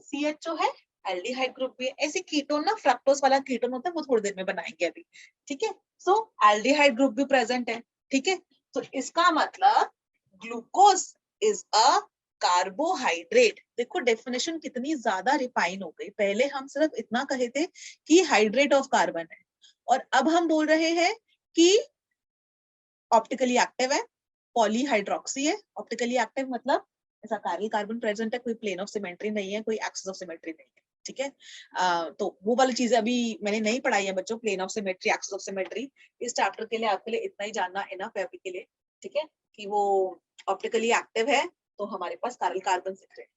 CHO है, एल्डिहाइड ग्रुप भी है। ऐसे कीटोन ना, फ्रक्टोज वाला कीटोन होता है, वो थोड़ी देर में बनाएंगे अभी, ठीक है। सो एल्डिहाइड ग्रुप भी प्रेजेंट है, ठीक है। तो इसका मतलब ग्लूकोज इज अ कार्बोहाइड्रेट। देखो डेफिनेशन कितनी ज्यादा रिफाइन हो गई, पहले हम सिर्फ इतना कहे थे कि हाइड्रेट ऑफ कार्बन है, और अब हम बोल रहे हैं कि ऑप्टिकली एक्टिव है, पॉलीहाइड्रोक्सी है। ऑप्टिकली एक्टिव मतलब ऐसा पैरेलल कार्बन प्रेजेंट है, कोई प्लेन ऑफ सिमेट्री नहीं है, कोई एक्सिस ऑफ सिमेट्री नहीं है, ठीक है। तो वो वाली चीजें अभी मैंने नहीं पढ़ाई है बच्चों, plane of symmetry, axis of symmetry. इस चैप्टर के लिए आपके लिए इतना ही जानना इनफ है अभी के लिए, ठीक है, कि वो ऑप्टिकली एक्टिव है तो हमारे पास पैरेलल कार्बन दिख रहे हैं।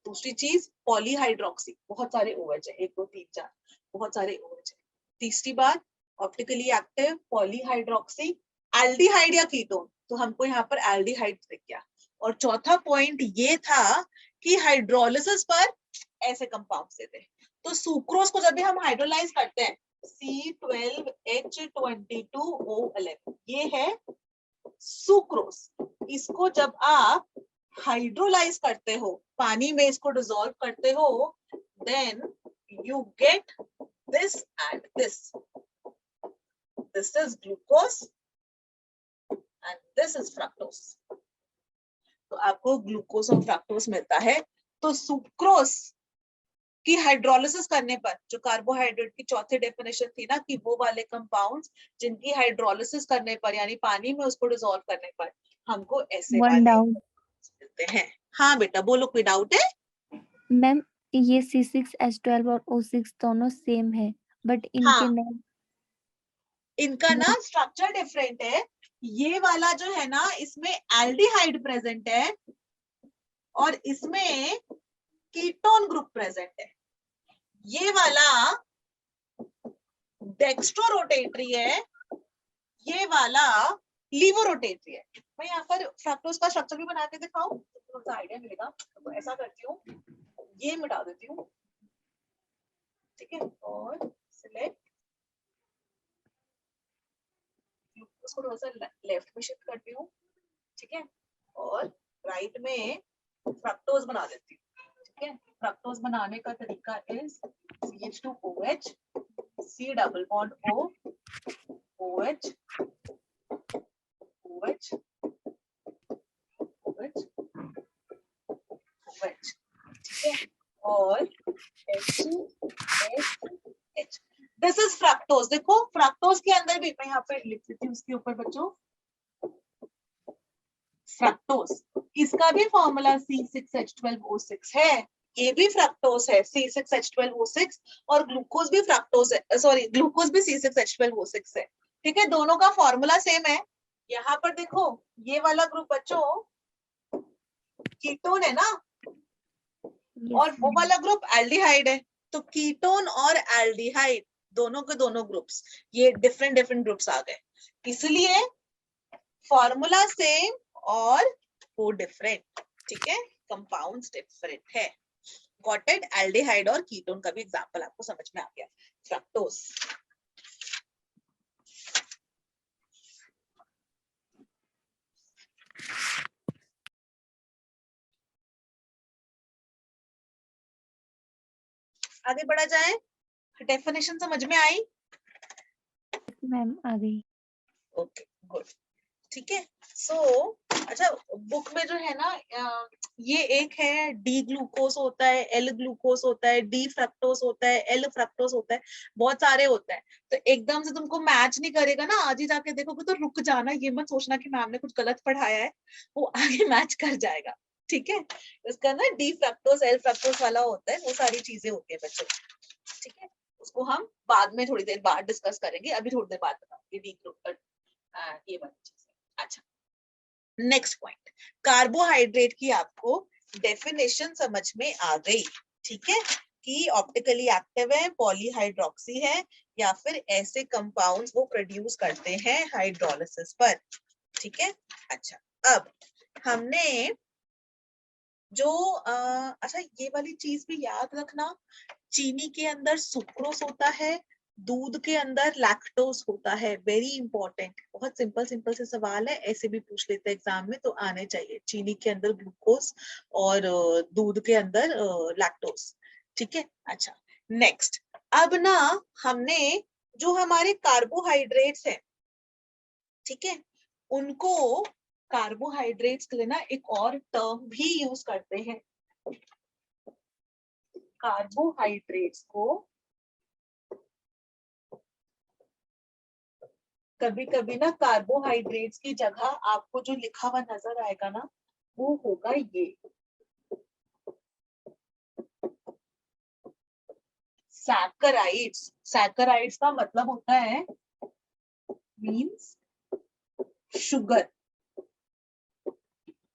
दूसरी चीज पॉलीहाइड्रोक्सी, बहुत सारे OH है, 1 2 3 4, बहुत सारे OH है। तीसरी बात ऑप्टिकली एक्टिव पॉलीहाइड्रोक्सी, एल्डिहाइड या कीटोन, तो हमको यहाँ पर एल्डिहाइड दिख गया। और चौथा पॉइंट ये था कि हाइड्रोलिसिस पर ऐसे कंपाउंड देते हैं। तो सुक्रोज को जब भी हम हाइड्रोलाइज करते हैं, C12H22O11, ये है सुक्रोज। इसको जब आप हाइड्रोलाइज करते हो, पानी में इसको डिसॉल्व करते हो, then you get this and this. This is glucose and this is fructose. तो आपको ग्लूकोज और फ्रक्टोज मिलता है। तो सुक्रोज की हाइड्रोलिसिस करने पर, जो कार्बोहाइड्रेट की चौथी डेफिनेशन थी ना, कि वो वाले कंपाउंड्स जिनकी हाइड्रोलिसिस करने पर, यानी पानी में उसको डिसॉल्व करने पर, हमको ऐसे वन वाले डाउन मिलते हैं। हाँ बेटा बोलो, कोई डाउट है? मैम, ये C6H12 और O6 दोनों सेम है, बट इनके हाँ, नाम इनका ना स्ट्रक्चर डिफरेंट है। ये वाला जो है ना, इसमें एल्डिहाइड प्रेजेंट है और इसमें कीटोन ग्रुप प्रेजेंट है। ये वाला डेक्स्ट्रो रोटेटरी है, ये वाला लीवो रोटेटरी है। मैं यहाँ पर फ्रक्टोज का स्ट्रक्चर भी बना के दिखाऊं तो थोड़ा सा आइडिया मिलेगा। तो ऐसा करती हूँ, ये मिटा देती हूँ, ठीक है, और सिलेक्ट, उसको थोड़ा सा लेफ्ट में शिफ्ट करती हूँ, ठीक है, और राइट में फ्रक्टोज बना देती हूँ, ठीक है। फ्रक्टोज बनाने का तरीका is CH2OH, C double bond O, OH, OH, OH, OH, ठीक है, और H, दिस इज फ्रक्टोज। देखो फ्रक्टोज के अंदर भी, मैं यहाँ पे लिख देती हूँ उसके ऊपर बच्चों, फ्रक्टोज, इसका भी फॉर्मूला C6H12O6 है, ये भी फ्रक्टोज है C6H12O6, और ग्लूकोज भी फ्रक्टोज है, सॉरी ग्लूकोज भी C6H12O6 है, ठीक है, दोनों का फॉर्मूला सेम है। यहाँ पर देखो ये वाला ग्रुप बच्चों कीटोन है ना, और वो वाला ग्रुप एल्डिहाइड है। तो कीटोन और एल्डिहाइड दोनों के दोनों ग्रुप्स, ये डिफरेंट डिफरेंट ग्रुप्स आ गए, इसलिए फॉर्मूला सेम और वो डिफरेंट, ठीक है, कंपाउंड्स डिफरेंट है। Got it? एल्डिहाइड और कीटोन का भी एग्जांपल आपको समझ में आ गया। फ्रक्टोज, आगे बढ़ा जाए, डेफिनेशन समझ में आई? मैम आ गई। ओके गुड, ठीक है। सो अच्छा, बुक में जो है ना ये एक है डी ग्लूकोस होता है, एल ग्लूकोस होता है, डी फ्रक्टोस होता है, एल फ्रक्टोस होता है, बहुत सारे होते हैं। तो एकदम से तुमको मैच नहीं करेगा ना, आज ही जाके देखोगे तो रुक जाना, ये मत सोचना कि मैम ने कुछ गलत पढ़ाया है, वो आगे मैच कर जाएगा, ठीक है। इसका ना डी फ्रक्टोस एल फ्रक्टोस वाला होता है, वो सारी चीजें होती है बच्चों, ठीक है। उसको हम बाद में थोड़ी देर बाद डिस्कस करेंगे, अभी थोड़ी देर बाद बताऊंगी डी ग्लूकोस ये वाली चीज। अच्छा, नेक्स्ट पॉइंट, कार्बोहाइड्रेट की आपको डेफिनेशन समझ में आ गई, ठीक है, कि ऑप्टिकली एक्टिव है, पॉलीहाइड्रोक्सी है, या फिर ऐसे कंपाउंड्स वो प्रोड्यूस करते हैं हाइड्रोलिसिस पर, ठीक है। अच्छा, अब हमने जो अच्छा ये वाली चीज भी याद रखना, चीनी के अंदर सुक्रोस होता है, दूध के अंदर लैक्टोस होता है, वेरी इंपॉर्टेंट, बहुत सिंपल सिंपल से सवाल है, ऐसे भी पूछ लेते हैं एग्जाम में, तो आने चाहिए। चीनी के अंदर ग्लूकोज और दूध के अंदर लैक्टोस, ठीक है। अच्छा, नेक्स्ट, अब ना हमने जो हमारे कार्बोहाइड्रेट्स हैं, ठीक है, उनको कार्बोहाइड्रेट्स के लिए ना एक और टर्म भी यूज करते हैं। कार्बोहाइड्रेट्स को कभी कभी ना कार्बोहाइड्रेट्स की जगह आपको जो लिखा हुआ नजर आएगा ना, वो होगा ये सैकराइड्स। सैकराइड्स का मतलब होता है मींस शुगर,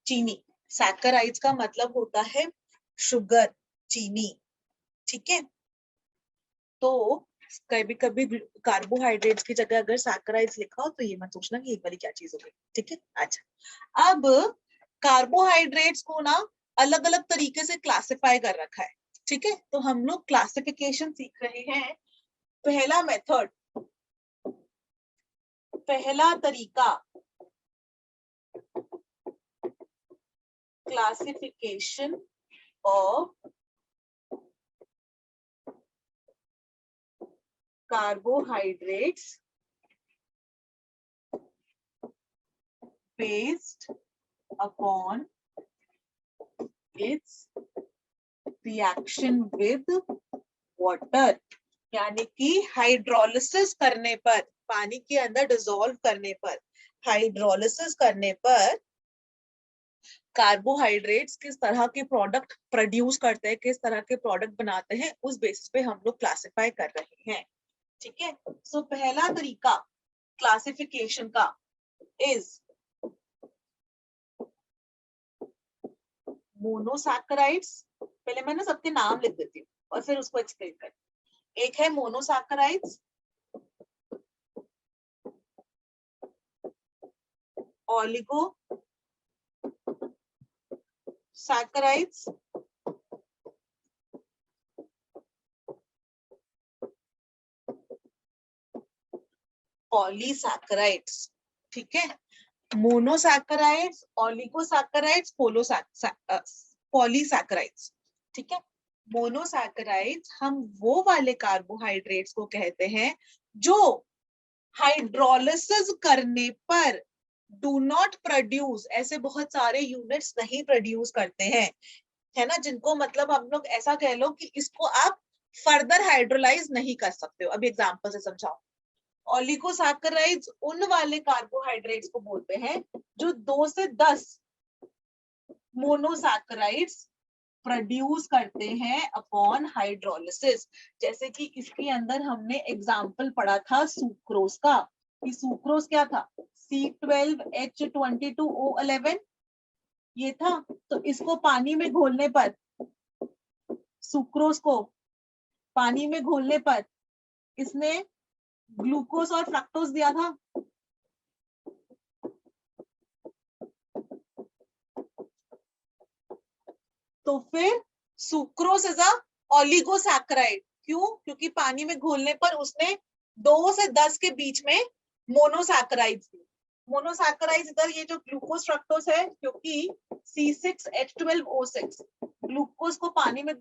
चीनी। सैकराइड्स का मतलब होता है शुगर, चीनी, ठीक है। तो कभी कभी कार्बोहाइड्रेट्स की जगह अगर सैकराइड्स लिखा हो तो ये मत सोचना कि ये वाली क्या चीज होगी, ठीक है। अच्छा, अब कार्बोहाइड्रेट्स को ना अलग अलग तरीके से क्लासिफाई कर रखा है, ठीक है। तो हम लोग क्लासिफिकेशन सीख रहे हैं। पहला मेथड, पहला तरीका, classification of carbohydrates based upon its reaction with water, यानी कि हाइड्रोलिसिस करने पर, पानी के अंदर डिसॉल्व करने पर, हाइड्रोलिसिस करने पर कार्बोहाइड्रेट्स किस तरह के प्रोडक्ट प्रोड्यूस करते हैं, किस तरह के प्रोडक्ट बनाते हैं, उस बेसिस पे हम लोग क्लासिफाई कर रहे हैं, ठीक है। सो पहला तरीका क्लासिफिकेशन का इज मोनोसैकेराइड्स। पहले मैं ना सबके नाम लिख देती हूँ और फिर उसको एक्सप्लेन करती हूँ। एक है मोनोसैकेराइड्स, ओलिगो सैकेराइड्स, पॉलीसैकेराइड्स, ठीक है। मोनोसैकेराइड्स, ओलिगोसैकेराइड्स, पॉलीसैकेराइड्स, ठीक है। मोनोसैकेराइड्स हम वो वाले कार्बोहाइड्रेट्स को कहते हैं जो हाइड्रोलिसिस करने पर डू नॉट प्रोड्यूस, ऐसे बहुत सारे यूनिट्स नहीं प्रोड्यूस करते हैं, है ना, जिनको मतलब हम लोग ऐसा कह लो कि इसको आप फर्दर हाइड्रोलाइज नहीं कर सकते हो। अभी एग्जांपल से समझाओ। ओलिगोसैकेराइड्स उन वाले कार्बोहाइड्रेट्स को बोलते हैं जो 2 से 10 मोनोसैकेराइड्स प्रोड्यूस करते हैं अपॉन हाइड्रोलिसिस। जैसे कि इसके अंदर हमने एग्जाम्पल पढ़ा था सुक्रोज का, कि सुक्रोज क्या था, C12H22O11, ये था। तो इसको पानी में घोलने पर, सुक्रोज को पानी में घोलने पर इसने ग्लूकोज और फ्रक्टोज दिया था। तो फिर सुक्रोज इज अ ओलिगोसैकेराइड। क्यों? क्योंकि पानी में घोलने पर उसने 2 से 10 के बीच में मोनोसैकेराइड्स दी। मोनोसैकेराइड्स इधर ये जो ग्लूकोज फ्रक्टोज है, क्योंकि C6H12O6 ग्लूकोज को पानी में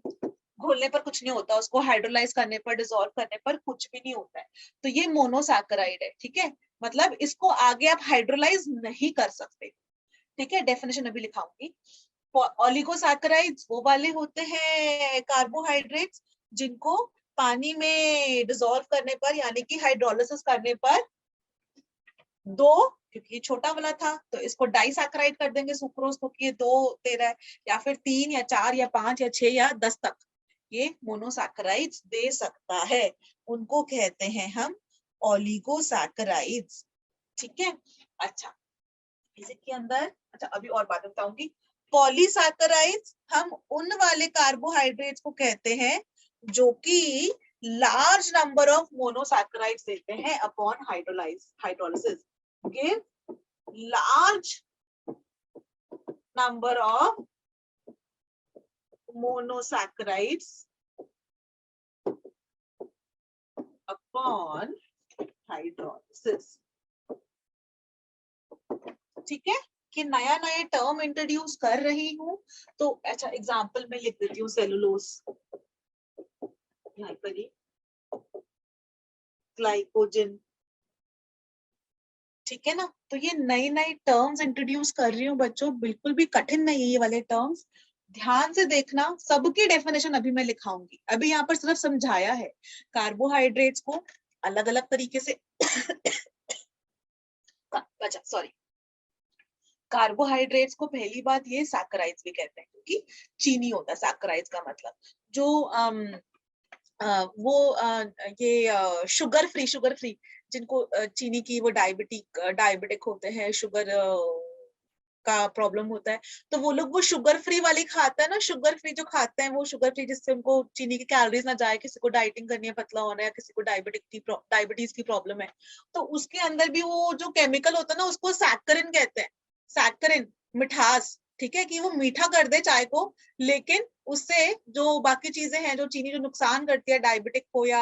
घोलने पर कुछ नहीं होता, उसको हाइड्रोलाइज करने पर, डिसॉल्व करने पर कुछ भी नहीं होता है। तो ये मोनोसैकेराइड है, ठीक है। मतलब इसको आगे आप हाइड्रोलाइज नहीं कर सकते, ठीक है। डेफिनेशन अभी लिखाऊंगी। ओलिगोसैकेराइड्स वो वाले होते हैं कार्बोहाइड्रेट्स जिनको पानी में डिसॉल्व करने पर, यानी कि हाइड्रोलिसिस करने पर, दो, क्योंकि ये छोटा वाला था तो इसको डाइसैकेराइड कर देंगे सुक्रोज को, कि ये 2 दे रहा है, या फिर 3 या 4 या 5 या 6 या 10 तक ये मोनोसैकेराइड्स दे सकता है, उनको कहते हैं हम ओलिगोसैकेराइड्स, ठीक है। अच्छा, इसके अंदर, अच्छा अभी और बात बताऊंगी। पॉलीसैकेराइड्स हम उन वाले कार्बोहाइड्रेट्स को कहते हैं जो कि लार्ज नंबर ऑफ मोनोसैकेराइड्स देते हैं upon hydrolysis, give large number of monosaccharides upon hydrolysis, ठीक है। कि नया नया टर्म इंट्रोड्यूस कर रही हूँ, तो अच्छा एग्जांपल में लिख देती हूँ सेलुलोज, यहाँ पर ही ग्लाइकोजन, ठीक है ना। तो ये नई नई टर्म्स इंट्रोड्यूस कर रही हूँ बच्चों, बिल्कुल भी कठिन नहीं है ये वाले टर्म्स, ध्यान से देखना। सबकी डेफिनेशन अभी मैं लिखाऊंगी, अभी यहाँ पर सिर्फ समझाया है कार्बोहाइड्रेट्स को अलग अलग तरीके से अच्छा सॉरी, कार्बोहाइड्रेट्स को पहली बात ये सैकराइड्स भी कहते हैं, क्योंकि चीनी होता है सैकराइड्स का मतलब, जो ये शुगर फ्री जिनको चीनी की वो डायबिटिक होते हैं, शुगर का प्रॉब्लम होता है, तो वो लोग वो शुगर फ्री वाली खाता है ना, शुगर फ्री जो खाते हैं वो शुगर फ्री, जिससे उनको चीनी की कैलोरीज ना जाए, किसी को डाइटिंग करनी है, पतला होना है, किसी को डायबिटीज की प्रॉब्लम है, तो उसके अंदर भी वो जो केमिकल होता है ना उसको सैकरिन कहते हैं, सैकरिन मिठास, ठीक है, कि वो मीठा कर दे चाय को, लेकिन उससे जो बाकी चीजें हैं, जो चीनी जो नुकसान करती है डायबिटिक को, या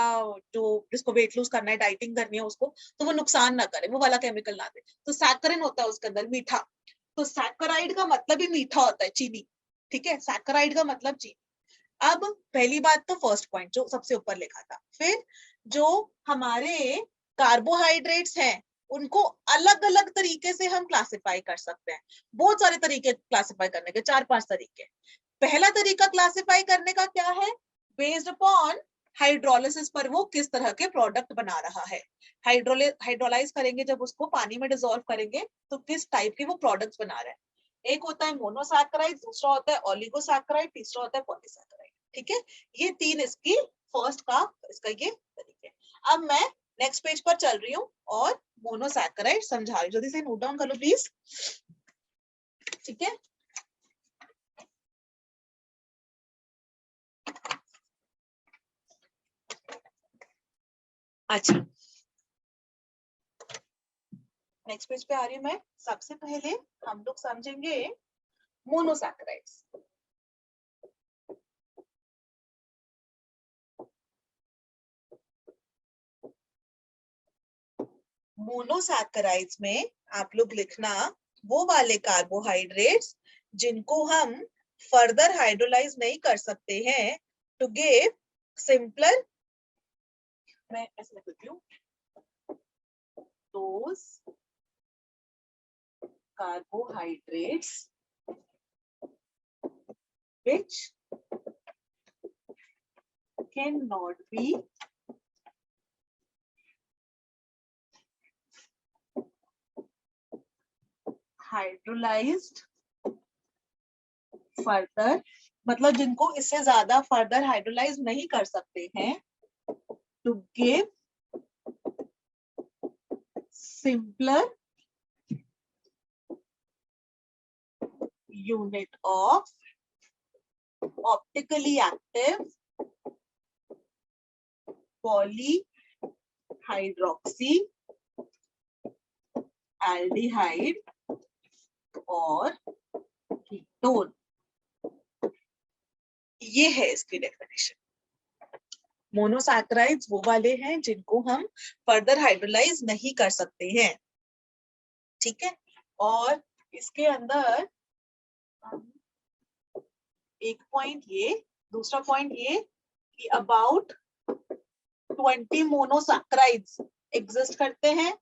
जो जिसको वेट लूज करना है, डाइटिंग करनी है उसको, तो वो नुकसान ना करे, वो वाला केमिकल ना दे, तो सैकरिन होता है उसके अंदर मीठा। तो सैकराइड का मतलब ही मीठा होता है, चीनी, ठीक है, सैकराइड का मतलब चीनी। अब पहली बात तो फर्स्ट पॉइंट जो सबसे ऊपर लिखा था, फिर जो हमारे कार्बोहाइड्रेट्स हैं उनको अलग अलग तरीके से हम क्लासिफाई कर सकते हैं, बहुत सारे तरीके क्लासिफाई करने के, 4-5 तरीके। पहला तरीका क्लासिफाई करने का क्या है, बेस्ड अपॉन हाइड्रोलिसिस पर वो किस तरह के प्रोडक्ट बना रहा है, हाइड्रोलाइज करेंगे जब उसको पानी में डिसॉल्व करेंगे तो किस टाइप के वो प्रोडक्ट्स बना रहा है। एक होता है मोनोसैकेराइड, दूसरा होता है ओलिगोसैकेराइड, तीसरा होता है पॉलीसैकेराइड, ठीक है। ये 3 इसकी फर्स्ट का इसका ये तरीके। अब मैं नेक्स्ट पेज पर चल रही हूँ और मोनोसैकेराइड समझा रही हूँ, जल्दी से नोट डाउन कर लो प्लीज, ठीक है। अच्छा, नेक्स्ट पेज पे आ रही हूँ मैं। सबसे पहले हम लोग समझेंगे मोनोसैकेराइड्स। मोनोसैकेराइड्स में आप लोग लिखना वो वाले कार्बोहाइड्रेट्स जिनको हम फर्दर हाइड्रोलाइज नहीं कर सकते हैं टू गिव सिंपलर, मैं ऐसे लिख देती हूँ, those carbohydrates which cannot be hydrolyzed further, मतलब जिनको इससे ज्यादा फर्दर हाइड्रोलाइज नहीं कर सकते हैं, to give simpler unit of optically active polyhydroxy aldehyde और कीटोन। ये है इसकी डेफिनेशन। मोनोसैकेराइड्स वो वाले हैं जिनको हम फर्दर हाइड्रोलाइज नहीं कर सकते हैं, ठीक है। और इसके अंदर एक पॉइंट ये, दूसरा पॉइंट ये कि अबाउट 20 मोनोसैकेराइड्स एग्जिस्ट करते हैं,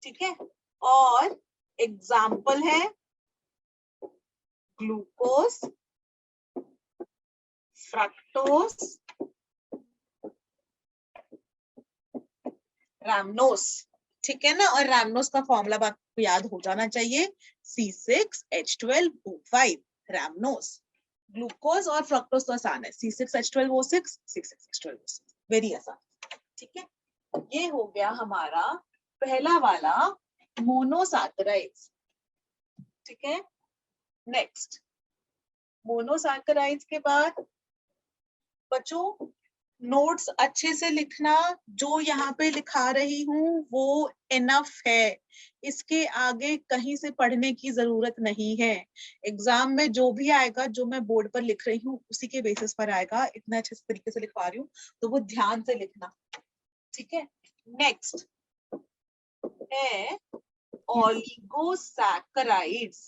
ठीक है। और एग्जाम्पल है ग्लूकोज, फ्रक्टोज, रैमनोस, ठीक है ना। और रैमनोस का फॉर्मूला आपको याद हो जाना चाहिए, C6H12O5, रैमनोस। ग्लूकोज और फ्रक्टोज तो आसान है, C6H12O6, C6H12O6, वेरी आसान, ठीक है। ये हो गया हमारा पहला वाला मोनोसैकेराइड्स, ठीक है। नेक्स्ट मोनोसैकेराइड्स के बाद बच्चों नोट्स अच्छे से लिखना, जो यहाँ पे लिखा रही हूँ वो इनफ है, इसके आगे कहीं से पढ़ने की जरूरत नहीं है। एग्जाम में जो भी आएगा, जो मैं बोर्ड पर लिख रही हूँ उसी के बेसिस पर आएगा, इतना अच्छे तरीके से लिखवा रही हूँ तो वो ध्यान से लिखना, ठीक है। नेक्स्ट है ओलिगोसैकेराइड्स।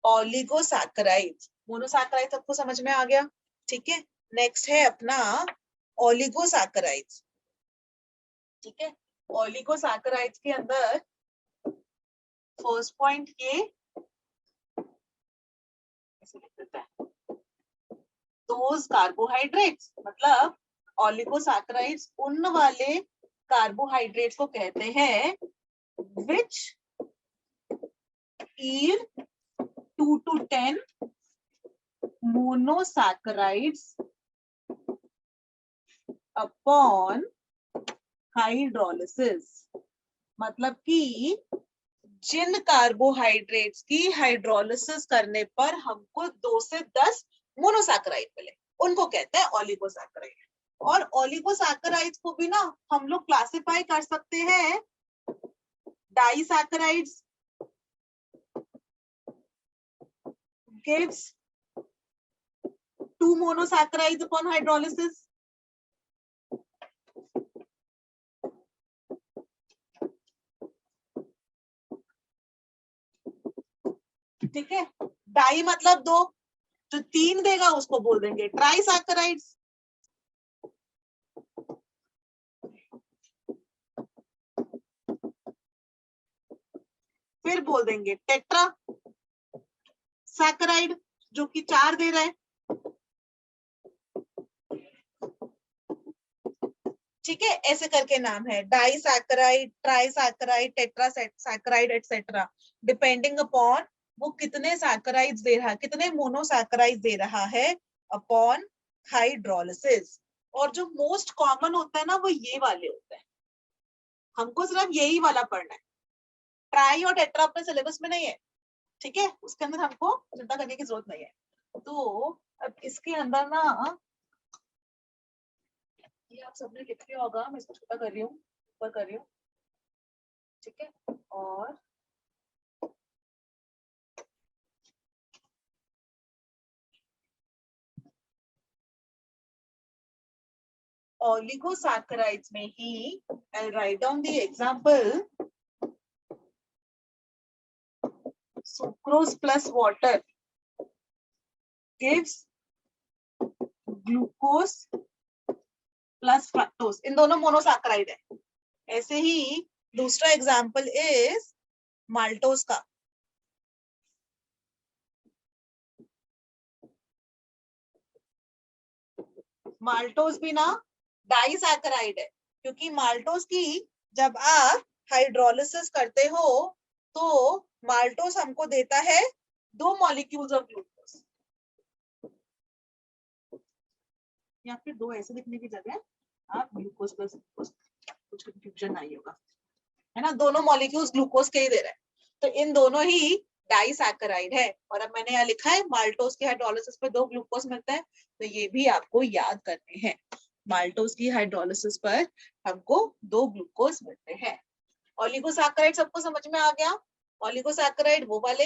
ओलिगोसैकेराइड्स, मोनोसैकेराइड्स सबको समझ में आ गया, ठीक है। नेक्स्ट है अपना ओलिगोसैकेराइड्स, ठीक है। ओलिगोसैकेराइड्स के अंदर फर्स्ट पॉइंट ये ऐसे लिख देते हैं, दोज कार्बोहाइड्रेट्स, मतलब ओलिगोसैकेराइड्स उन वाले कार्बोहाइड्रेट्स को कहते हैं which yield 2 to 10 monosaccharides upon hydrolysis. मतलब कि जिन कार्बोहाइड्रेट्स की हाइड्रोलिसिस करने पर हमको 2 से 10 मोनोसैकेराइड मिले, उनको कहते हैं ओलिगोसैकेराइड। और ओलिगोसैकेराइड्स को भी ना हम लोग क्लासिफाई कर सकते हैं disaccharides, gives 2 monosaccharides upon hydrolysis, ठीक है। डाई मतलब 2, जो 3 देगा उसको बोल देंगे ट्राइसैकेराइड्स। फिर बोल देंगे टेट्रा सैकेराइड, जो कि 4 दे रहा है, ठीक है। ऐसे करके नाम है डाइसैकेराइड, ट्राइसैकेराइड, टेट्रासैकेराइड एटसेट्रा, डिपेंडिंग अपॉन वो कितने सैकेराइड्स दे रहा है, कितने मोनोसैकेराइड्स दे रहा है अपॉन हाइड्रोलिसिस। और जो मोस्ट कॉमन होता है ना वो ये वाले होते हैं, हमको सिर्फ यही वाला पढ़ना है। ट्राई और टेट्रा अपने सिलेबस में नहीं है, ठीक है, उसके अंदर हमको चिंता करने की जरूरत नहीं है। तो अब इसके अंदर ना ये आप सबने लिख लिया होगा, मैं इसको छोटा कर रही हूँ, ऊपर कर रही हूँ, ठीक है। और ओलिगोसैकेराइड्स में ही I'll write down the example, sucrose plus water gives glucose plus fructose, इन दोनों मोनोसैकेराइड है। ऐसे ही दूसरा एग्जाम्पल इज माल्टोस का, माल्टोस भी ना डाइसैकेराइड है, क्योंकि माल्टोस की जब आप हाइड्रोलिसिस करते हो तो माल्टोस हमको देता है 2 मॉलिक्यूल्स ऑफ ग्लूकोज, या फिर 2 ऐसे लिखने की जगह आप ग्लूकोज प्लस ग्लूकोज, कुछ कंफ्यूजन नहीं होगा, है ना। दोनों मॉलिक्यूल्स ग्लूकोज के ही दे रहे हैं, तो इन दोनों ही डाइसैकेराइड है। और अब मैंने यहाँ लिखा है माल्टोस की हाइड्रोलिसिस पे 2 ग्लूकोज मिलता है, तो ये भी आपको याद करने हैं, माल्टोस की हाइड्रोलिसिस पर हमको 2 ग्लूकोज मिलते हैं। ओलिगोसैकेराइड सबको समझ में आ गया। ओलिगोसैकेराइड वो वाले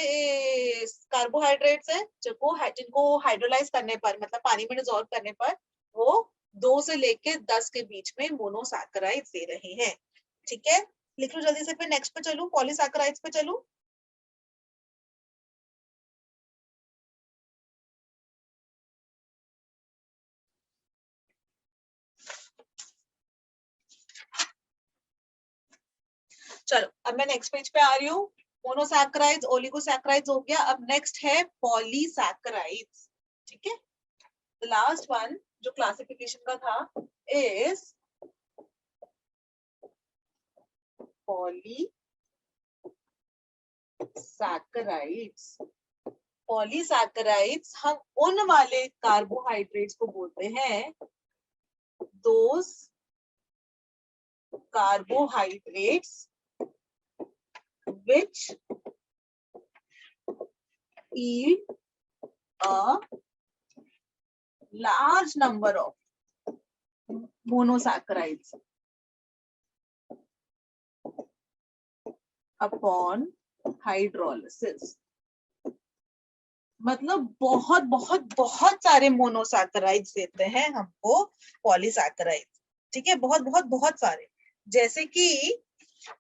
कार्बोहाइड्रेट्स हैं जिनको हाइड्रोलाइज करने पर, मतलब पानी में डिसॉल्व करने पर, वो 2 से लेके 10 के बीच में मोनोसैकेराइड दे रहे हैं, ठीक है। लिख लो जल्दी से, फिर नेक्स्ट पे चलूं, पॉलीसैकेराइड्स पे चलूं। चलो अब मैं नेक्स्ट पेज पे आ रही हूँ. मोनोसैकेराइड्स, ओलिगोसैकेराइड्स हो गया. अब नेक्स्ट है पॉलीसैकेराइड्स. ठीक है. द लास्ट वन जो क्लासिफिकेशन का था इज पॉलीसैकेराइड्स. पॉलीसैकेराइड्स हम उन वाले कार्बोहाइड्रेट्स को बोलते हैं, those carbohydrates which yield a large number of monosaccharides upon hydrolysis. मतलब बहुत बहुत बहुत सारे मोनोसैकेराइड्स देते हैं हमको पॉलीसैकेराइड्स. ठीक है. बहुत बहुत बहुत सारे. जैसे कि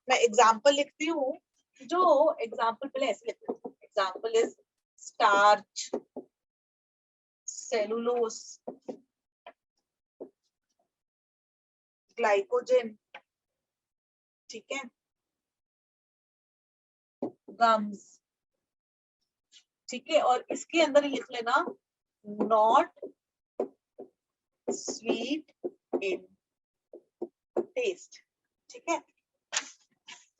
मैं एग्जांपल लिखती हूँ. जो एग्जांपल पहले ऐसे लिखते हैं. Example is starch, cellulose, glycogen. ठीक है. गम्स. ठीक है. और इसके अंदर लिख लेना नॉट स्वीट इन टेस्ट. ठीक है.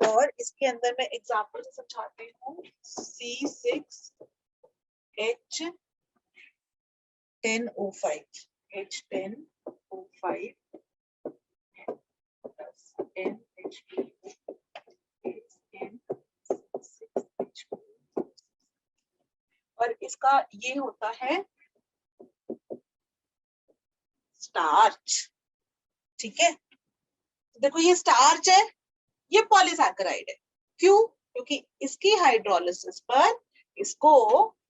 और इसके अंदर मैं एग्जांपल से समझाती हूँ. C6H10O5 H10O5 NH2 और इसका ये होता है स्टार्च. ठीक है. देखो ये स्टार्च है, ये पॉलीसैकेराइड है. क्यों? क्योंकि इसकी हाइड्रोलिसिस पर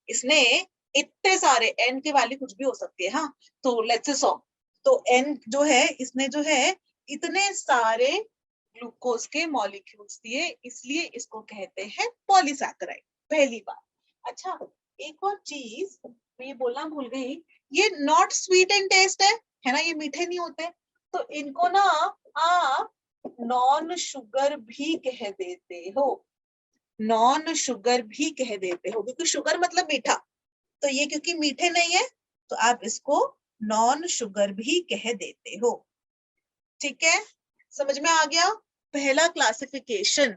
इसने इतने सारे एन की वैल्यू कुछ भी हो सकती है. हाँ. तो लेट्स से 100. तो एन जो है इसने जो है इतने सारे ग्लूकोज के मॉलिक्यूल्स दिए, इसलिए इसको कहते हैं पॉलीसैकेराइड. पहली बात. अच्छा एक और चीज मैं ये बोलना भूल गई. ये नॉट स्वीट इन टेस्ट है ना. ये मीठे नहीं होते. तो इनको ना आप नॉन शुगर भी कह देते हो. नॉन शुगर भी कह देते हो क्योंकि शुगर मतलब मीठा. तो ये क्योंकि मीठे नहीं है तो आप इसको नॉन शुगर भी कह देते हो. ठीक है. समझ में आ गया पहला क्लासिफिकेशन.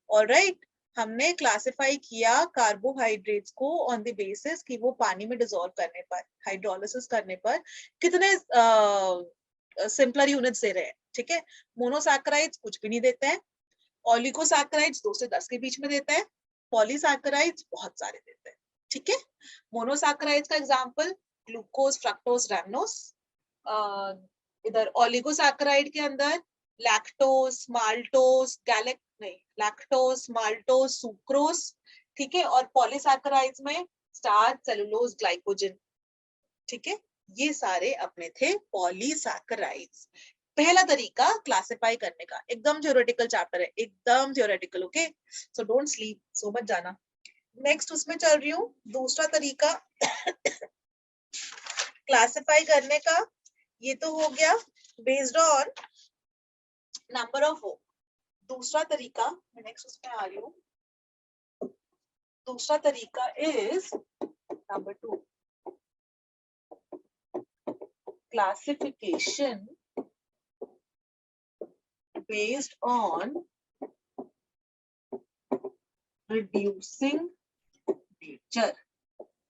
ऑलराइट. हमने क्लासिफाई किया कार्बोहाइड्रेट्स को ऑन द बेसिस कि वो पानी में डिसॉल्व करने पर, हाइड्रोलिसिस करने पर कितने सिंपलर यूनिट्स दे रहे हैं. ठीक है. मोनोसैकेराइड्स कुछ भी नहीं देते हैं. ओलिगोसैकेराइड्स 2 से 10 के बीच में देते हैं. पॉलीसैकेराइड्स बहुत सारे देते हैं. ठीक है. मोनोसैकेराइड्स का एग्जांपल ग्लूकोज, फ्रक्टोज, रैमनोज. इधर ओलिगोसैकेराइड के अंदर lactose, maltose, lactose, maltose, sucrose. ठीक है. और पॉलीसैकेराइड्स में स्टार्च, सेलुलोज, ग्लाइकोजन. ठीक है. ये सारे अपने थे पॉलीसैकेराइड्स. पहला तरीका क्लासिफाई करने का. एकदम थ्योरेटिकल चैप्टर है, एकदम theoretical. Okay. So don't sleep, सो मत जाना. नेक्स्ट उसमें चल रही हूँ. दूसरा तरीका क्लासिफाई करने का. ये तो हो गया बेस्ड ऑन नंबर ऑफ वो. दूसरा तरीका मैं नेक्स्ट उसमें आ रही हूँ. दूसरा तरीका is number 2, classification based on reducing nature.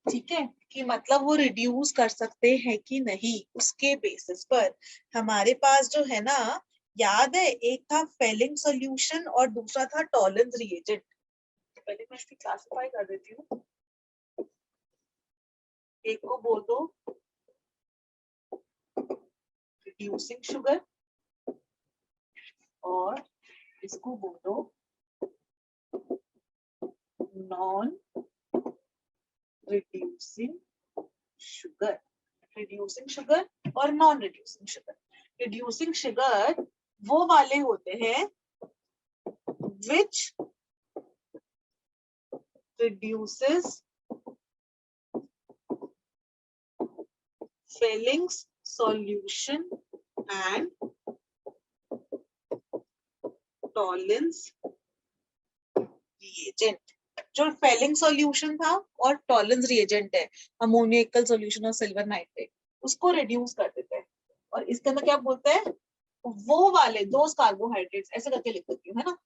ठीक है. कि मतलब वो रिड्यूस कर सकते हैं कि नहीं उसके बेसिस पर. हमारे पास जो है ना, याद है एक था फेलिंग सॉल्यूशन और दूसरा था टॉलरेंस रिएजेंट. पहले मैं इसकी क्लासिफाई कर देती हूँ. एक को बोल दो रिड्यूसिंग शुगर और इसको बोल दो non reducing sugar. Reducing sugar और non reducing sugar. Reducing sugar वो वाले होते हैं which reduces Felling's solution and Tollens reagent. जो फेलिंग सॉल्यूशन था और टॉलरेंस रिएजेंट है, अमोनियकल सॉल्यूशन और सिल्वर नाइट्रेट, उसको रिड्यूस कर देते हैं। और इसके अंदर क्या बोलते हैं, वो वाले दोज कार्बोहाइड्रेट्स, ऐसे करके लिख देती हूँ, है ना,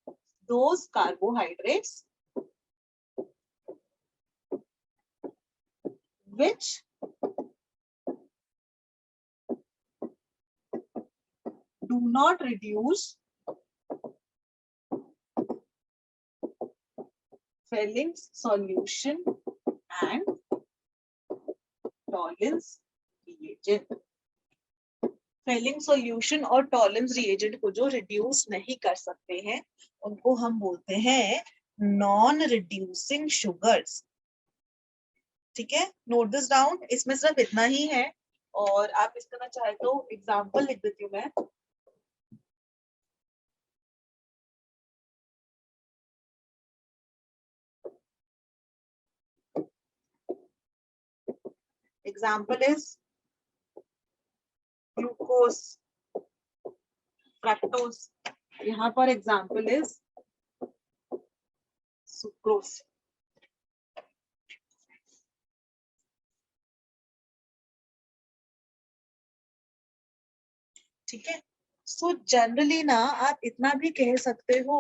those carbohydrates which do not reduce Fehling solution and Tollens reagent. Fehling solution और टॉलेंस रिएजेंट को जो रिड्यूस नहीं कर सकते हैं उनको हम बोलते हैं नॉन रिड्यूसिंग शुगर्स। ठीक है, नोट दिस डाउन, इसमें सिर्फ इतना ही है। और आप इसका ना चाहे तो एग्जाम्पल लिख देती हूँ मैं। एग्जाम्पल इज ग्लूकोज, फ्रक्टोज, यहाँ पर एग्जाम्पल इज सुक्रोज। ठीक है, सो जनरली ना आप इतना भी कह सकते हो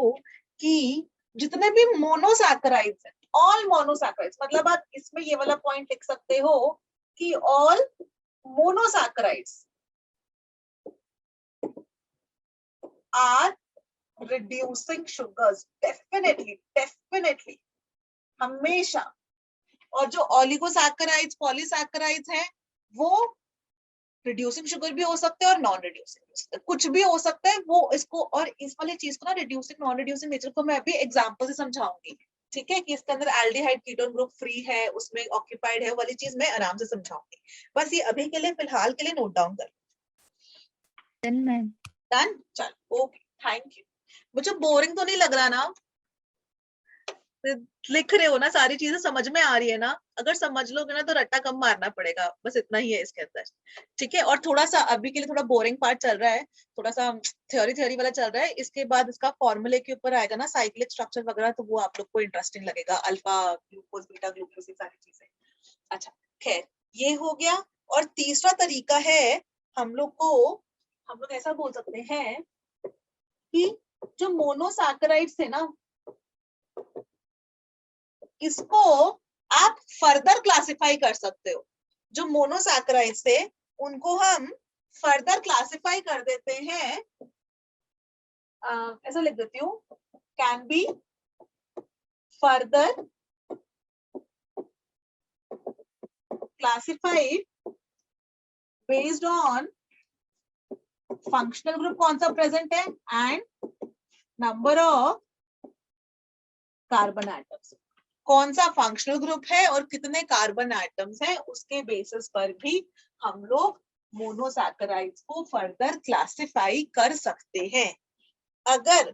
कि जितने भी मोनोसैकेराइड्स हैं, ऑल मोनोसैकेराइड्स, मतलब आप इसमें ये वाला पॉइंट लिख सकते हो कि all monosaccharides are reducing sugars, definitely हमेशा। और जो ओलिगोसैकेराइड्स, पॉलीसैकेराइड्स हैं, वो रिड्यूसिंग शुगर भी हो सकते हैं और नॉन रिड्यूसिंग, कुछ भी हो सकता है वो इसको। और इस वाली चीज को ना रिड्यूसिंग नॉन रिड्यूसिंग नेचर को मैं अभी एग्जांपल से समझाऊंगी। ठीक है, कि इसके अंदर एल्डिहाइड कीटोन ग्रुप फ्री है, उसमें ऑक्यूपाइड है, वाली चीज मैं आराम से समझाऊंगी। बस ये अभी के लिए, फिलहाल के लिए नोट डाउन कर। डन, चल, ओके, थैंक यू। मुझे बोरिंग तो नहीं लग रहा ना? लिख रहे हो ना, सारी चीजें समझ में आ रही है ना? अगर समझ लोगे ना तो रट्टा कम मारना पड़ेगा, बस इतना ही है इसके अंदर। ठीक है, और थोड़ा सा अभी के लिए थोड़ा बोरिंग पार्ट चल रहा है, थोड़ा सा थ्योरी वाला चल रहा है। इसके बाद इसका फॉर्मूले के ऊपर आएगा ना, साइक्लिक स्ट्रक्चर वगैरह, तो वो आप लोग को इंटरेस्टिंग लगेगा, अल्फा ग्लूकोज, बीटा ग्लूकोज, ये सारी चीजें। अच्छा, खैर, ये हो गया। और तीसरा तरीका है, हम लोग ऐसा बोल सकते हैं कि जो मोनोसैकेराइड्स है ना, इसको आप फर्दर क्लासिफाई कर सकते हो। जो मोनोसैकेराइड्स थे उनको हम फर्दर क्लासिफाई कर देते हैं। ऐसा लिख देती हूँ, can be further classified based on functional group कौन सा प्रेजेंट है and number of carbon atoms. कौन सा फंक्शनल ग्रुप है और कितने कार्बन एटम्स हैं, उसके बेसिस पर भी हम लोग मोनोसैकेराइड्स को फर्दर क्लासिफाई कर सकते हैं। अगर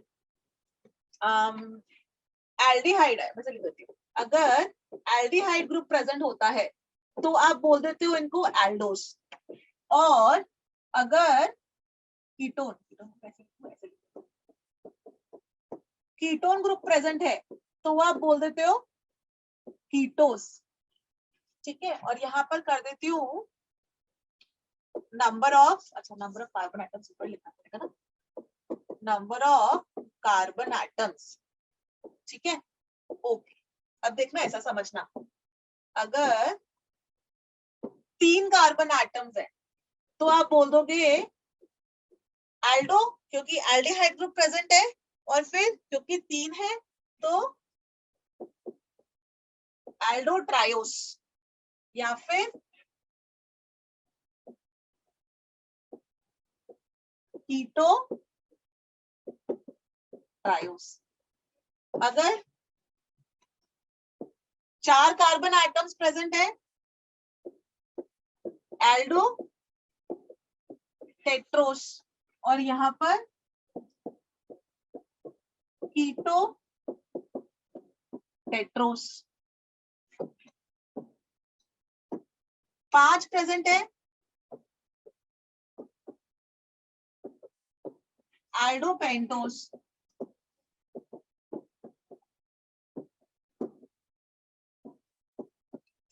एल्डिहाइड है, मैं लिख देती हूँ, अगर एल्डिहाइड ग्रुप प्रेजेंट होता है तो आप बोल देते हो इनको एल्डोस। और अगर कीटोन कीटोन ग्रुप प्रेजेंट है तो आप बोल देते हो कीटोस। ठीक है, और यहाँ पर कर देती हूँ नंबर ऑफ, अच्छा, नंबर ऑफ कार्बन एटम्स ऊपर लिखना पड़ेगा ना, नंबर ऑफ कार्बन एटम्स। ठीक है, ओके। अब देखना, ऐसा समझना, अगर 3 कार्बन एटम्स है तो आप बोल दोगे एल्डो, क्योंकि एल्डिहाइड ग्रुप प्रेजेंट है, और फिर क्योंकि 3 है तो एल्डो ट्रायोस, या फिर कीटो ट्रायोस। अगर 4 कार्बन एटम्स प्रेजेंट है, एल्डो टेट्रोस, और यहाँ पर कीटो टेट्रोस। 5 प्रेजेंट है, एल्डो पेंटोस,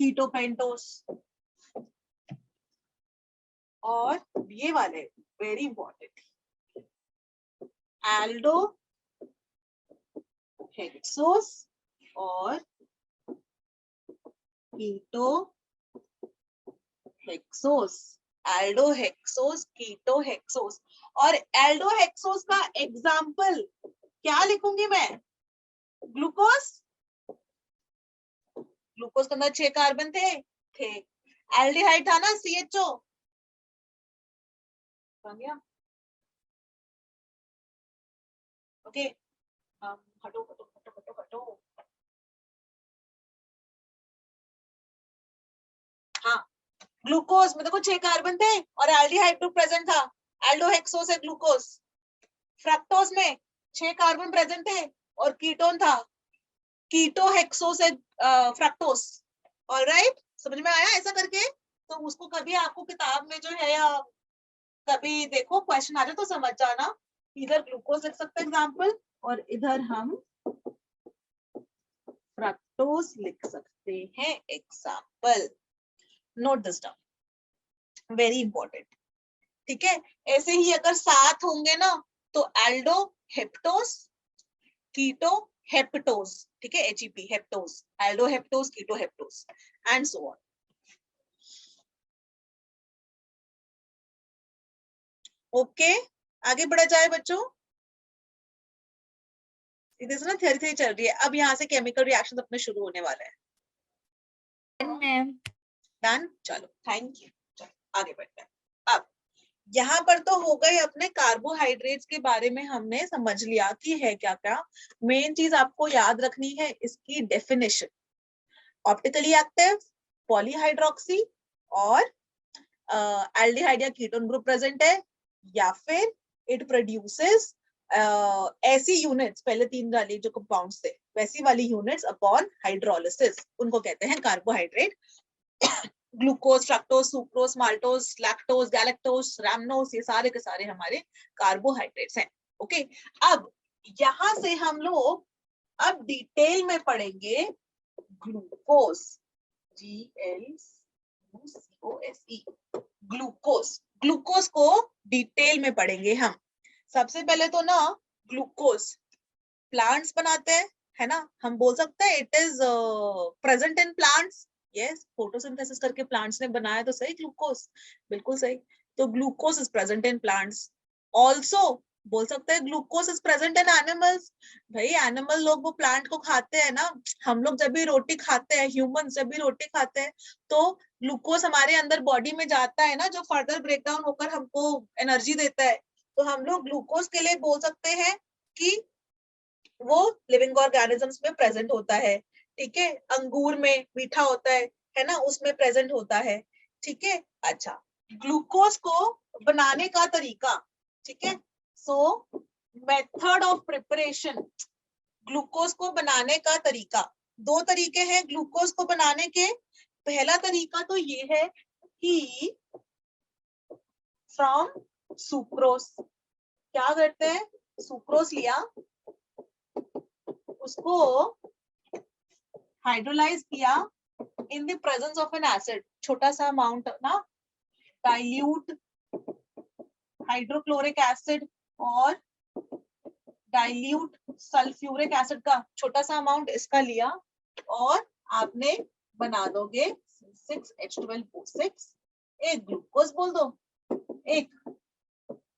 कीटोपेंटोस, और ये वाले वेरी इंपॉर्टेंट, एल्डो हेक्सोस और कीटो हेक्सोस, एल्डो हेक्सोस, कीटो हेक्सोस। और एल्डो हेक्सोस का एग्जाम्पल क्या लिखूंगी मैं? ग्लूकोज, ग्लूकोज के अंदर 6 कार्बन थे। एल्डिहाइड था ना, CHO। ओके, हटो हटो हटो हटो हटो। हाँ, ग्लूकोज में देखो 6 कार्बन थे और एल्डिहाइड ग्रुप प्रेजेंट था, एल्डोहेक्सोस है ग्लूकोज। फ्रक्टोज में 6 कार्बन प्रेजेंट थे और कीटोन था, कीटोहेक्सोस है फ्रक्टोस। ऑलराइट, समझ में आया ऐसा करके? तो उसको कभी आपको किताब में जो है या कभी देखो क्वेश्चन आ जाए तो समझ जाना, इधर ग्लूकोज लिख सकते एग्जाम्पल और इधर हम फ्रक्टोज लिख सकते हैं example. Note this down, very important. ठीक है, ऐसे ही अगर 7 होंगे ना तो एल्डो हेप्टोस, कीटो हेप्टोस, ठीक है, HEP heptose, aldo heptose, keto heptose and so on. Okay, आगे बढ़ा जाए बच्चों। इधर से ना थ्योरी चल रही है, अब यहाँ से केमिकल रिएक्शन अपने शुरू होने वाले हैं। मैम डन, चलो थैंक यू, चलो आगे बढ़ते हैं। अब यहाँ पर तो हो गए अपने कार्बोहाइड्रेट्स के बारे में, हमने समझ लिया कि है क्या क्या। मेन चीज आपको याद रखनी है इसकी डेफिनेशन, ऑप्टिकली एक्टिव, पॉलीहाइड्रोक्सी और एल्डिहाइड या कीटोन ग्रुप प्रेजेंट है, या फिर इट प्रोड्यूसेस ऐसी यूनिट्स, पहले 3 वाली जो कंपाउंड्स थे वैसी वाली यूनिट्स अपॉन हाइड्रोलिसिस, उनको कहते हैं carbohydrate. Glucose, fructose, sucrose, maltose, lactose, galactose, rhamnose, ये सारे के सारे हमारे कार्बोहाइड्रेट्स हैं। ओके, अब यहां से हम लोग अब डिटेल में पढ़ेंगे ग्लूकोज, GLUCOSE, ग्लूकोज। ग्लूकोज को डिटेल में पढ़ेंगे हम। सबसे पहले तो ना ग्लूकोज प्लांट्स बनाते हैं, है ना, हम बोल सकते हैं it is present in plants. Yes, photosynthesis करके प्लांट्स ने बनाया तो सही ग्लूकोज, बिल्कुल सही। तो glucose is present in plants. Also बोल सकते हैं glucose is present in animals. भाई एनिमल लोग वो प्लांट को खाते हैं ना, हम लोग जब भी रोटी खाते हैं, ह्यूमंस जब भी रोटी खाते हैं तो ग्लूकोज हमारे अंदर बॉडी में जाता है ना, जो फर्दर ब्रेकडाउन होकर हमको एनर्जी देता है। तो हम लोग ग्लूकोज के लिए बोल सकते हैं कि वो लिविंग ऑर्गेनिजम्स में प्रेजेंट होता है। ठीक है, अंगूर में मीठा होता है ना, उसमें प्रेजेंट होता है। ठीक है, अच्छा, ग्लूकोज को बनाने का तरीका, ठीक है, सो मेथड ऑफ प्रिपरेशन, ग्लूकोज को बनाने का तरीका, 2 तरीके हैं ग्लूकोज को बनाने के। पहला तरीका तो ये है कि फ्रॉम सुक्रोज, क्या करते हैं, सुक्रोज लिया, उसको हाइड्रोलाइज किया in the presence of N acid, छोटा सा अमाउंट ना, डाइल्यूट हाइड्रोक्लोरिक एसिड और डाइल्यूट सल्फ्यूरिक एसिड का छोटा सा अमाउंट इसका लिया और आपने बना दोगे 6H12O6। एक ग्लूकोज बोल दो, एक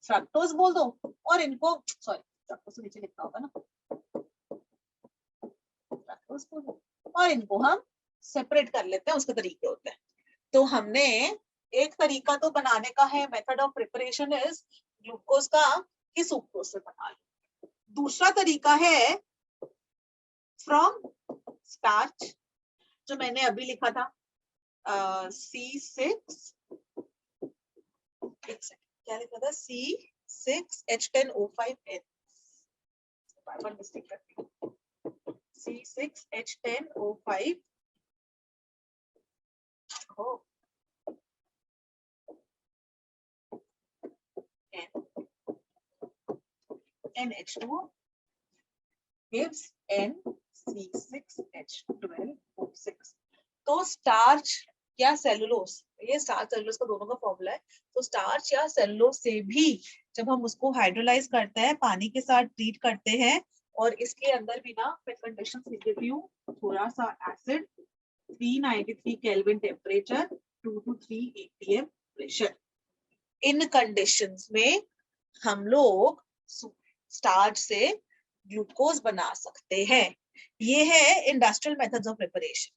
फ्रक्टोज बोल दो, और इनको, सॉरी फ्रक्टोज नीचे लिखना होगा ना, फ्रक्टोज बोल दो, और इनको हम सेपरेट कर लेते हैं, उसके तरीके होते हैं। तो हमने एक तरीका तो बनाने का है, method of preparation is glucose का कि सुक्रोज से बना लो। दूसरा तरीका है फ्रॉम स्टार्च, जो मैंने अभी लिखा था C6, क्या लिखा था, C6H10O5N, बार बार मिस्टेक करती हूँ, C6H10O5 NH2 gives NC6H12O6। तो तो स्टार्च या सेलुलोज, ये स्टार्च सेलुलोज का दोनों का फॉर्मूला है। तो स्टार्च या सेलुलोज से भी जब हम उसको हाइड्रोलाइज करते हैं, पानी के साथ ट्रीट करते हैं, और इसके अंदर भी ना मैं कंडीशन लिख देती हूँ, थोड़ा सा acid, 393 kelvin temperature, 2 to 3 atm pressure. In conditions में हम लोग स्टार्च से ग्लूकोज बना सकते हैं। ये है इंडस्ट्रियल मेथड्स ऑफ प्रिपरेशन।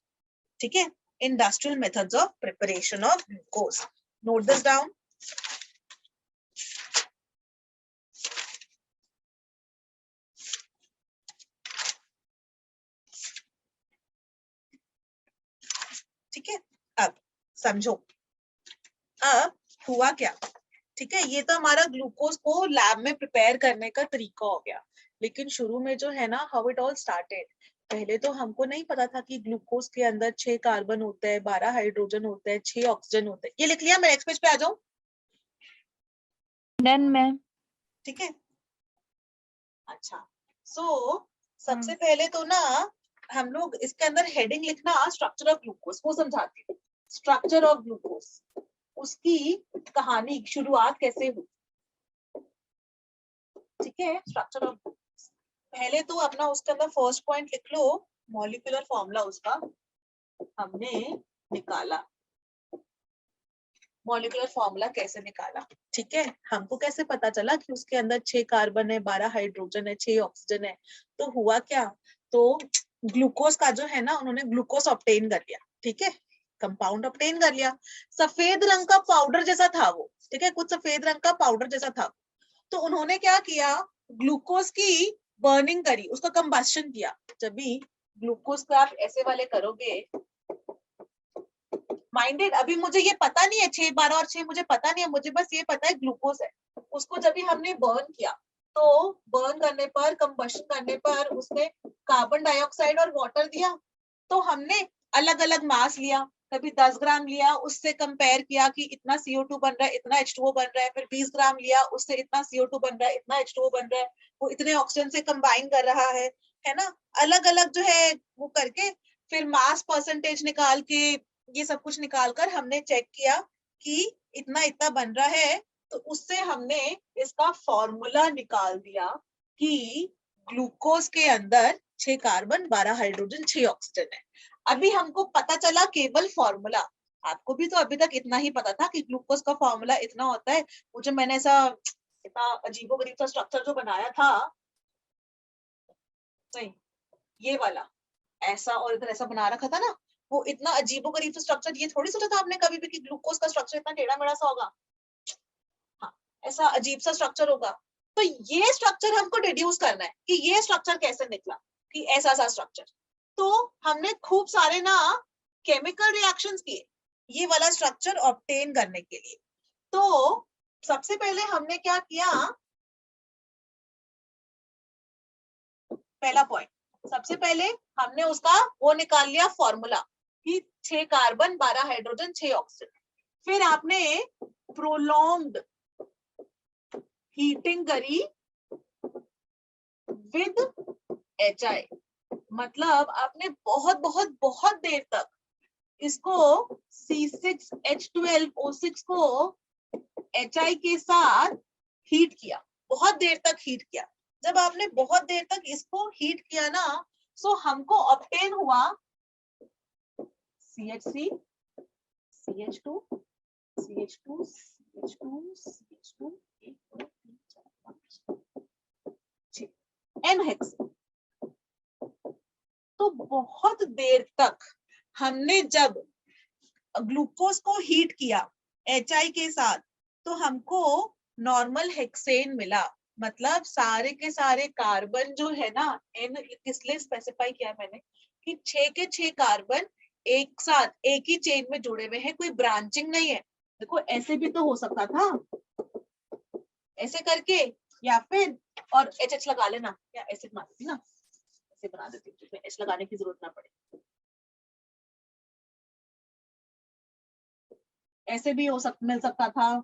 ठीक है, industrial methods of preparation of glucose. Note this down. ठीक है, अब समझो अब हुआ क्या। ठीक है, ये तो हमारा ग्लूकोज को लैब में प्रिपेयर करने का तरीका हो गया। लेकिन शुरू में जो है ना, हाउ इट ऑल स्टार्टेड, पहले तो हमको नहीं पता था कि ग्लूकोज के अंदर 6 कार्बन होते हैं, 12 हाइड्रोजन होते हैं, 6 ऑक्सीजन होते हैं। ये लिख लिया, मैं नेक्स्ट पेज पे आ जाऊं। Done ma'am. ठीक है, अच्छा। सबसे पहले तो ना हम लोग इसके अंदर हेडिंग लिखना, स्ट्रक्चर ऑफ ग्लूकोज, वो समझाती हूँ। स्ट्रक्चर ऑफ ग्लूकोज, उसकी कहानी, शुरुआत कैसे हुई। ठीक है, स्ट्रक्चर ऑफ ग्लूकोज। पहले तो अपना उसके अंदर फर्स्ट पॉइंट लिख लो, मॉलिक्यूलर फॉर्मूला उसका हमने निकाला। मॉलिक्यूलर फॉर्मूला कैसे निकाला, ठीक है, हमको कैसे पता चला कि उसके अंदर 6 कार्बन है, 12 हाइड्रोजन है, 6 ऑक्सीजन है। तो हुआ क्या, तो ग्लूकोज का जो है ना, उन्होंने ग्लूकोज ऑब्टेन कर लिया। ठीक है, कंपाउंड ऑब्टेन कर लिया। सफेद रंग का पाउडर जैसा था वो। ठीक है, कुछ सफेद रंग का पाउडर जैसा था। तो उन्होंने क्या किया, ग्लूकोज की बर्निंग करी, उसका कंबस्शन किया। जब भी ग्लूकोज को आप ऐसे वाले करोगे, माइंडेड, अभी मुझे ये पता नहीं है 6, 12 और 6 मुझे पता नहीं है, मुझे बस ये पता है ग्लूकोज है। उसको जब भी हमने बर्न किया, तो बर्न करने पर, कंबशन करने पर उसने कार्बन डाइऑक्साइड और वाटर दिया। तो हमने अलग अलग मास लिया, कभी 10 ग्राम लिया, उससे कंपेयर किया कि इतना CO2 बन रहा है, इतना H2O बन रहा है। फिर 20 ग्राम लिया, उससे इतना CO2 बन रहा है, इतना H2O बन रहा है, वो इतने ऑक्सीजन से कंबाइन कर रहा है ना। अलग अलग जो है वो करके, फिर मास परसेंटेज निकाल के, ये सब कुछ निकालकर हमने चेक किया कि इतना इतना बन रहा है। तो उससे हमने इसका फॉर्मूला निकाल दिया कि ग्लूकोज के अंदर 6 कार्बन, 12 हाइड्रोजन, 6 ऑक्सीजन है। अभी हमको पता चला केवल फॉर्मूला। आपको भी तो अभी तक इतना ही पता था कि ग्लूकोज का फॉर्मूला इतना होता है। वो जो मैंने ऐसा इतना अजीबोगरीब सा स्ट्रक्चर जो बनाया था, नहीं, ये वाला ऐसा और इधर ऐसा बना रखा था ना, वो इतना अजीबोगरीब सा स्ट्रक्चर, ये थोड़ी सोचा था आपने कभी भी कि ग्लूकोज का स्ट्रक्चर इतना टेढ़ा मेढ़ा सा होगा। हाँ, ऐसा अजीब सा स्ट्रक्चर होगा। तो ये स्ट्रक्चर हमको डिड्यूस करना है कि ये स्ट्रक्चर कैसे निकला, कि ऐसा सा स्ट्रक्चर। तो हमने खूब सारे ना केमिकल रिएक्शंस किए ये वाला स्ट्रक्चर ऑब्टेन करने के लिए। तो सबसे पहले हमने क्या किया, पहला पॉइंट, सबसे पहले हमने उसका वो निकाल लिया फॉर्मूला कि 6 कार्बन, 12 हाइड्रोजन, 6 ऑक्सीजन। फिर आपने प्रोलॉन्ग्ड हीटिंग करी विद HI, मतलब आपने बहुत बहुत बहुत देर तक इसको C6H12O6 को HI के साथ हीट किया, बहुत देर तक हीट किया। जब आपने बहुत देर तक इसको हीट किया ना, सो हमको ऑब्टेन हुआ CH3, CH2, CH2, CH2, CH2, 1 2 3 4 5 6 N-हेक्सेन। तो बहुत देर तक हमने जब ग्लूकोज को हीट किया HI के साथ, तो हमको नॉर्मल हेक्सेन मिला। मतलब सारे के सारे कार्बन जो है ना, N इसलिए स्पेसिफाई किया मैंने कि 6 के 6 कार्बन एक साथ एक ही चेन में जुड़े हुए हैं, कोई ब्रांचिंग नहीं है। देखो ऐसे भी तो हो सकता था, ऐसे करके, या फिर और HH लगा लेना, या एसिड बना देती ना, ऐसे बना देती हूँ जिसमें H लगाने की जरूरत ना पड़े। ऐसे भी मिल सकता था,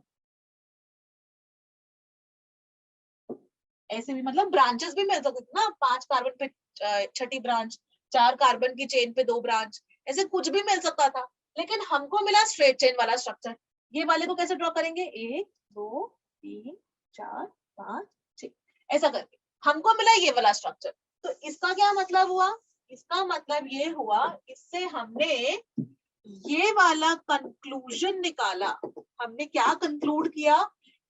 ऐसे भी, मतलब ब्रांचेस भी मिल सकती थी ना, 5 कार्बन पे 6ठी ब्रांच, 4 कार्बन की चेन पे 2 ब्रांच, ऐसे कुछ भी मिल सकता था, लेकिन हमको मिला स्ट्रेट चेन वाला स्ट्रक्चर। ये वाले को कैसे ड्रॉ करेंगे, 1 2 3 4 5 6 ऐसा करके हमको मिला ये वाला स्ट्रक्चर। तो इसका क्या मतलब हुआ, इसका मतलब ये हुआ, इससे हमने ये वाला कंक्लूजन निकाला। हमने क्या कंक्लूड किया,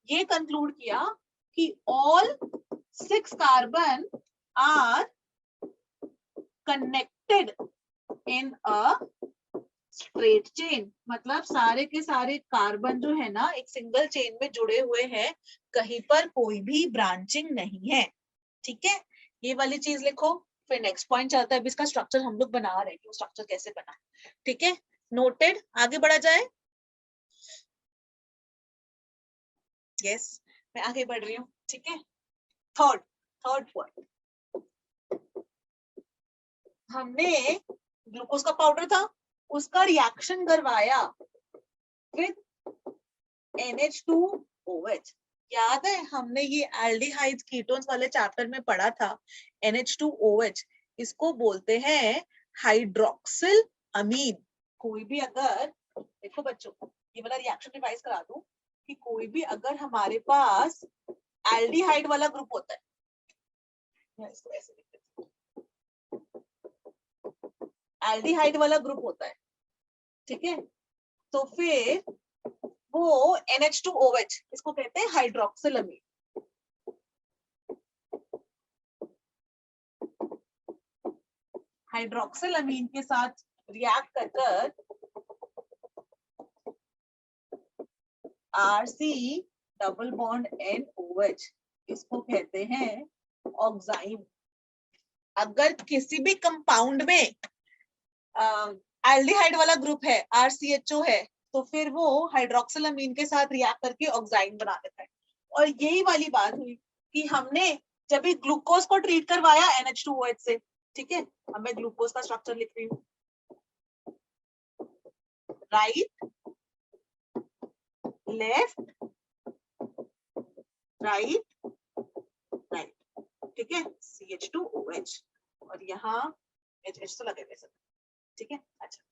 ये कंक्लूड किया कि all 6 carbon are connected in a straight chain. मतलब सारे के सारे कार्बन जो है ना एक सिंगल चेन में जुड़े हुए हैं, कहीं पर कोई भी ब्रांचिंग नहीं है। ठीक है, ये वाली चीज लिखो। फिर नेक्स्ट पॉइंट चलता है, अभी इसका स्ट्रक्चर हम लोग बना रहे हैं कि वो स्ट्रक्चर कैसे बना। ठीक है, नोटेड। आगे बढ़ा जाए। यस, मैं आगे बढ़ रही हूँ। ठीक है, थर्ड पॉइंट, हमने ग्लूकोज का पाउडर था, उसका रिएक्शन करवाया विद NH2OH। याद है हमने ये एल्डिहाइड्स कीटोन्स वाले चैप्टर में पढ़ा था। NH2OH इसको बोलते हैं हाइड्रोक्सिल अमीन। कोई भी अगर, देखो बच्चों, ये वाला रिएक्शन रिवाइज करा दूं कि कोई भी अगर हमारे पास एल्डिहाइड वाला ग्रुप होता है, मैं इसको ऐसे लिख देती हूं, एल्डिहाइड वाला ग्रुप होता है, ठीक है, तो फिर वो NH2OH इसको कहते हैं हाइड्रोक्सिल अमीन। हाइड्रोक्सिल अमीन के साथ रिएक्ट कर RC डबल बॉन्ड NOH इसको कहते हैं ऑक्साइम। अगर किसी भी कंपाउंड में एल्डिहाइड वाला ग्रुप है, RCHO है, तो फिर वो हाइड्रोक्सिल अमीन के साथ रिएक्ट करके ऑक्साइड बना देता है। और यही वाली बात हुई कि हमने जब भी ग्लूकोज को ट्रीट करवाया NH2OH से, ठीक है, अब मैं ग्लूकोज का स्ट्रक्चर लिख रही हूँ, राइट लेफ्ट राइट राइट, ठीक है, CH2OH और यहाँ H तो लगे हुए सब, ठीक है। अच्छा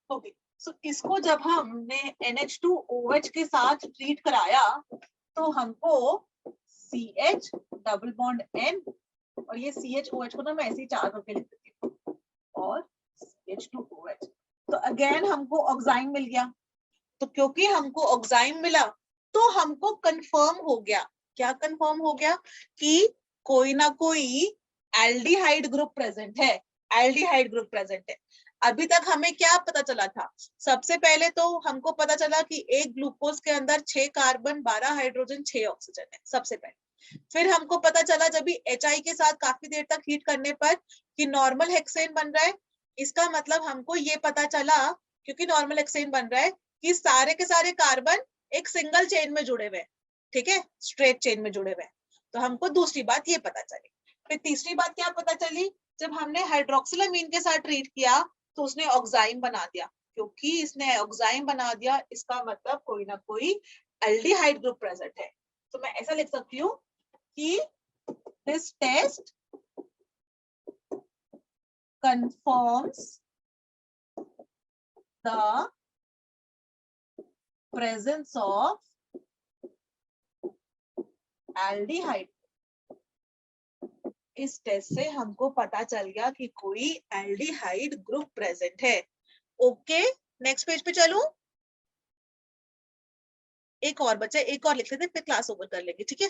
ओके, सो इसको जब हमने NH2OH के साथ ट्रीट कराया तो हमको CH डबल बॉन्ड N और ये CHOH को ना मैं ऐसे ही 4 करके लिख देती हूँ और CH2OH, तो अगेन हमको ऑक्साइड मिल गया। तो क्योंकि हमको ऑक्साइड मिला तो हमको कंफर्म हो गया, क्या कंफर्म हो गया, कि कोई ना कोई एल्डिहाइड ग्रुप प्रेजेंट है, एल्डिहाइड ग्रुप प्रेजेंट है। अभी तक हमें क्या पता चला था, सबसे पहले तो हमको पता चला कि एक ग्लूकोज के अंदर 6 कार्बन 12 हाइड्रोजन 6 ऑक्सीजन है, सबसे पहले। फिर हमको पता चला जब भी HI के साथ काफी देर तक हीट करने पर कि नॉर्मल हेक्सेन बन रहा है। इसका मतलब हमको ये पता चला, क्योंकि नॉर्मल हेक्सेन बन रहा है, कि सारे के सारे कार्बन एक सिंगल चेन में जुड़े हुए हैं, ठीक है, स्ट्रेट चेन में जुड़े हुए हैं। तो हमको दूसरी बात ये पता चली। फिर तीसरी बात क्या पता चली, जब हमने हाइड्रोक्सिल अमीन के साथ ट्रीट किया तो उसने ऑक्साइड बना दिया। क्योंकि इसने ऑक्साइड बना दिया, इसका मतलब कोई ना कोई एल्डिहाइड ग्रुप प्रेजेंट है। तो मैं ऐसा लिख सकती हूँ कि this test confirms the presence of aldehyde। इस टेस्ट से हमको पता चल गया कि कोई एल्डिहाइड ग्रुप प्रेजेंट है। ओके, नेक्स्ट पेज पे चलूं। एक और बच्चा, एक और लिख लेते हैं, फिर क्लास ओवर कर लेंगे, ठीक है,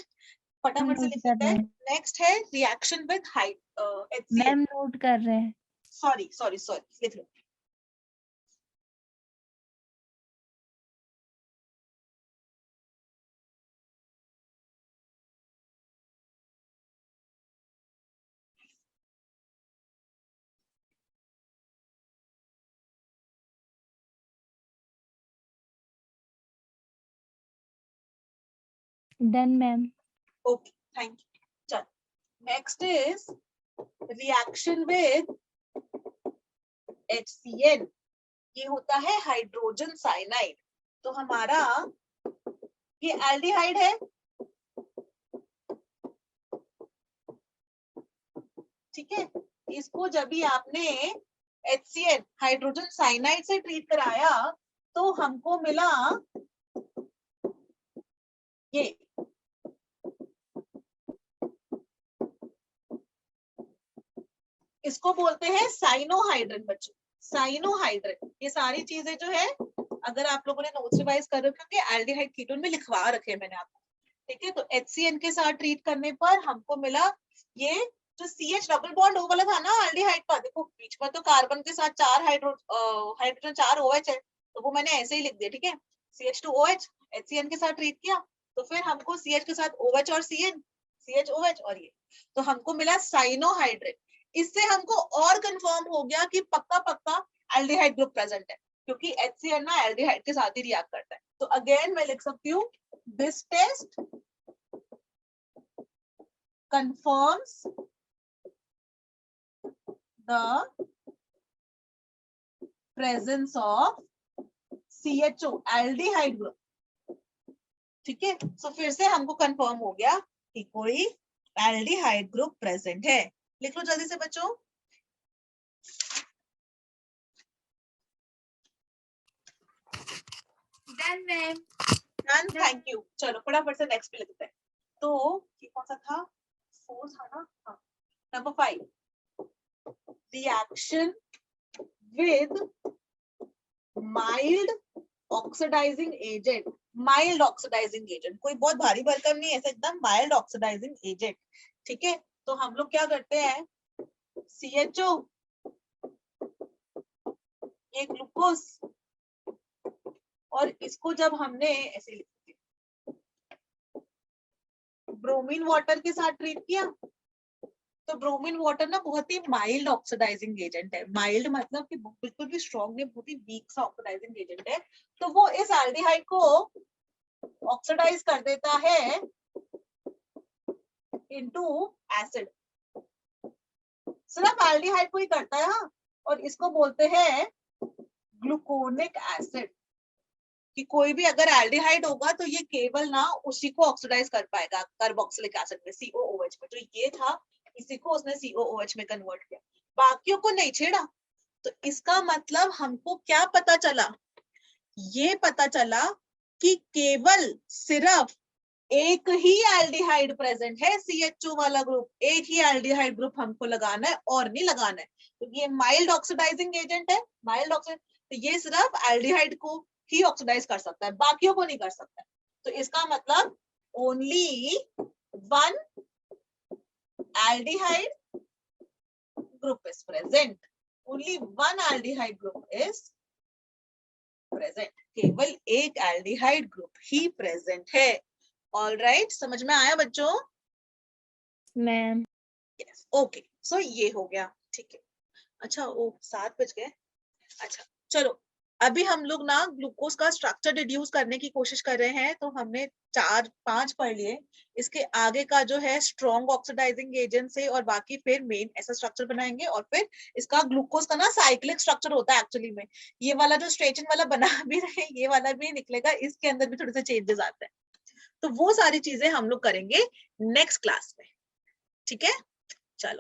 फटाफट से लिख लेते हैं। नेक्स्ट है reaction with HCl। Ma'am note कर रहे हैं। सॉरी लिख लो। Done ma'am. Okay, thank you. चलो, next is reaction with HCl। ये होता है हाइड्रोजन साइनाइड। तो हमारा ये एल्डिहाइड है, ठीक है, इसको जब भी आपने HCl हाइड्रोजन साइनाइड से ट्रीट कराया तो हमको मिला ये, इसको बोलते हैं साइनोहाइड्रिन बच्चों, साइनोहाइड्रिन। ये सारी चीजें जो है अगर आप लोगों ने नोट्स रिवाइज कर रखे होंगे एल्डिहाइड कीटोन में लिखवा रखे हैं मैंने आपको, ठीक है। तो HCN के साथ ट्रीट करने पर हमको मिला ये जो CH डबल बॉन्ड ओ वाला था ना एल्डिहाइड का, देखो बीच में तो कार्बन के साथ 4 हाइड्रोजन 4 OH है, तो वो मैंने ऐसे ही लिख दिया, ठीक है। CH2OH HCN के साथ ट्रीट किया तो फिर हमको CH के साथ OH और CN, CHOH और ये, तो हमको मिला साइनोहाइड्रिन। इससे हमको और कंफर्म हो गया कि पक्का पक्का एल्डिहाइड ग्रुप प्रेजेंट है, क्योंकि HCN ना एल्डिहाइड के साथ ही रिएक्ट करता है। तो अगेन मैं लिख सकती हूँ this test confirms the presence of CHO aldehyde group, ठीक है। सो फिर से हमको कंफर्म हो गया कि कोई एल्डिहाइड ग्रुप प्रेजेंट है। लिख लो जल्दी से बच्चों। Done ma'am. Done, thank you. चलो फटाफट से नेक्स्ट पे लिखते हैं। तो ये कौन सा था, 4 था ना, हाँ। Number 5, reaction with mild oxidizing agent. Mild oxidizing agent कोई बहुत भारी भरकम नहीं है, ऐसा एकदम माइल्ड ऑक्सीडाइजिंग एजेंट, ठीक है। तो हम लोग क्या करते हैं, CHO, ये ग्लूकोज, और इसको जब हमने ऐसे लिख दिया ब्रोमीन वाटर के साथ ट्रीट किया, तो ब्रोमीन वाटर ना बहुत ही माइल्ड ऑक्सीडाइजिंग एजेंट है। माइल्ड मतलब कि बिल्कुल भी स्ट्रॉन्ग नहीं, बहुत ही वीक सा ऑक्सीडाइजिंग एजेंट है। तो वो इस एल्डिहाइड को ऑक्सीडाइज कर देता है इनटू एसिड। सिर्फ एल्डिहाइड को ही करता है, हाँ। और इसको बोलते हैं ग्लूकोनिक एसिड। कि कोई भी अगर एल्डिहाइड होगा तो ये केवल ना उसी को ऑक्सीडाइज कर पाएगा कार्बोक्सिलिक एसिड में, COOH में। जो ये था इसी को उसने COOH में कन्वर्ट किया, बाकियों को नहीं छेड़ा। तो इसका मतलब हमको क्या पता चला, ये पता चला कि केवल सिर्फ एक ही एल्डिहाइड प्रेजेंट है, CHO वाला ग्रुप, एक ही एल्डिहाइड ग्रुप हमको लगाना है और नहीं लगाना है, क्योंकि ये माइल्ड ऑक्सीडाइजिंग एजेंट है। माइल्ड ऑक्सीडाइज, तो ये सिर्फ एल्डिहाइड को ही ऑक्सीडाइज कर सकता है, बाकियों को नहीं कर सकता। तो इसका मतलब only one aldehyde group is present, only one aldehyde group is present, केवल एक एल्डिहाइड ग्रुप ही प्रेजेंट है। ऑल राइट, समझ में आया बच्चों? Ma'am yes, okay. सो ये हो गया, ठीक है। अच्छा, ओ 7 बज गए। अच्छा चलो, अभी हम लोग ना ग्लूकोज का स्ट्रक्चर डिड्यूस करने की कोशिश कर रहे हैं। तो हमने 4-5 पढ़ लिए। इसके आगे का जो है स्ट्रॉन्ग ऑक्सीडाइजिंग एजेंट से और बाकी फिर मेन ऐसा स्ट्रक्चर बनाएंगे। और फिर इसका ग्लूकोज का ना साइक्लिक स्ट्रक्चर होता है एक्चुअली में। ये वाला जो स्ट्रेचन वाला बना भी रहे, ये वाला भी निकलेगा, इसके अंदर भी थोड़े से चेंजेस आते हैं। तो वो सारी चीजें हम लोग करेंगे नेक्स्ट क्लास में, ठीक है। चलो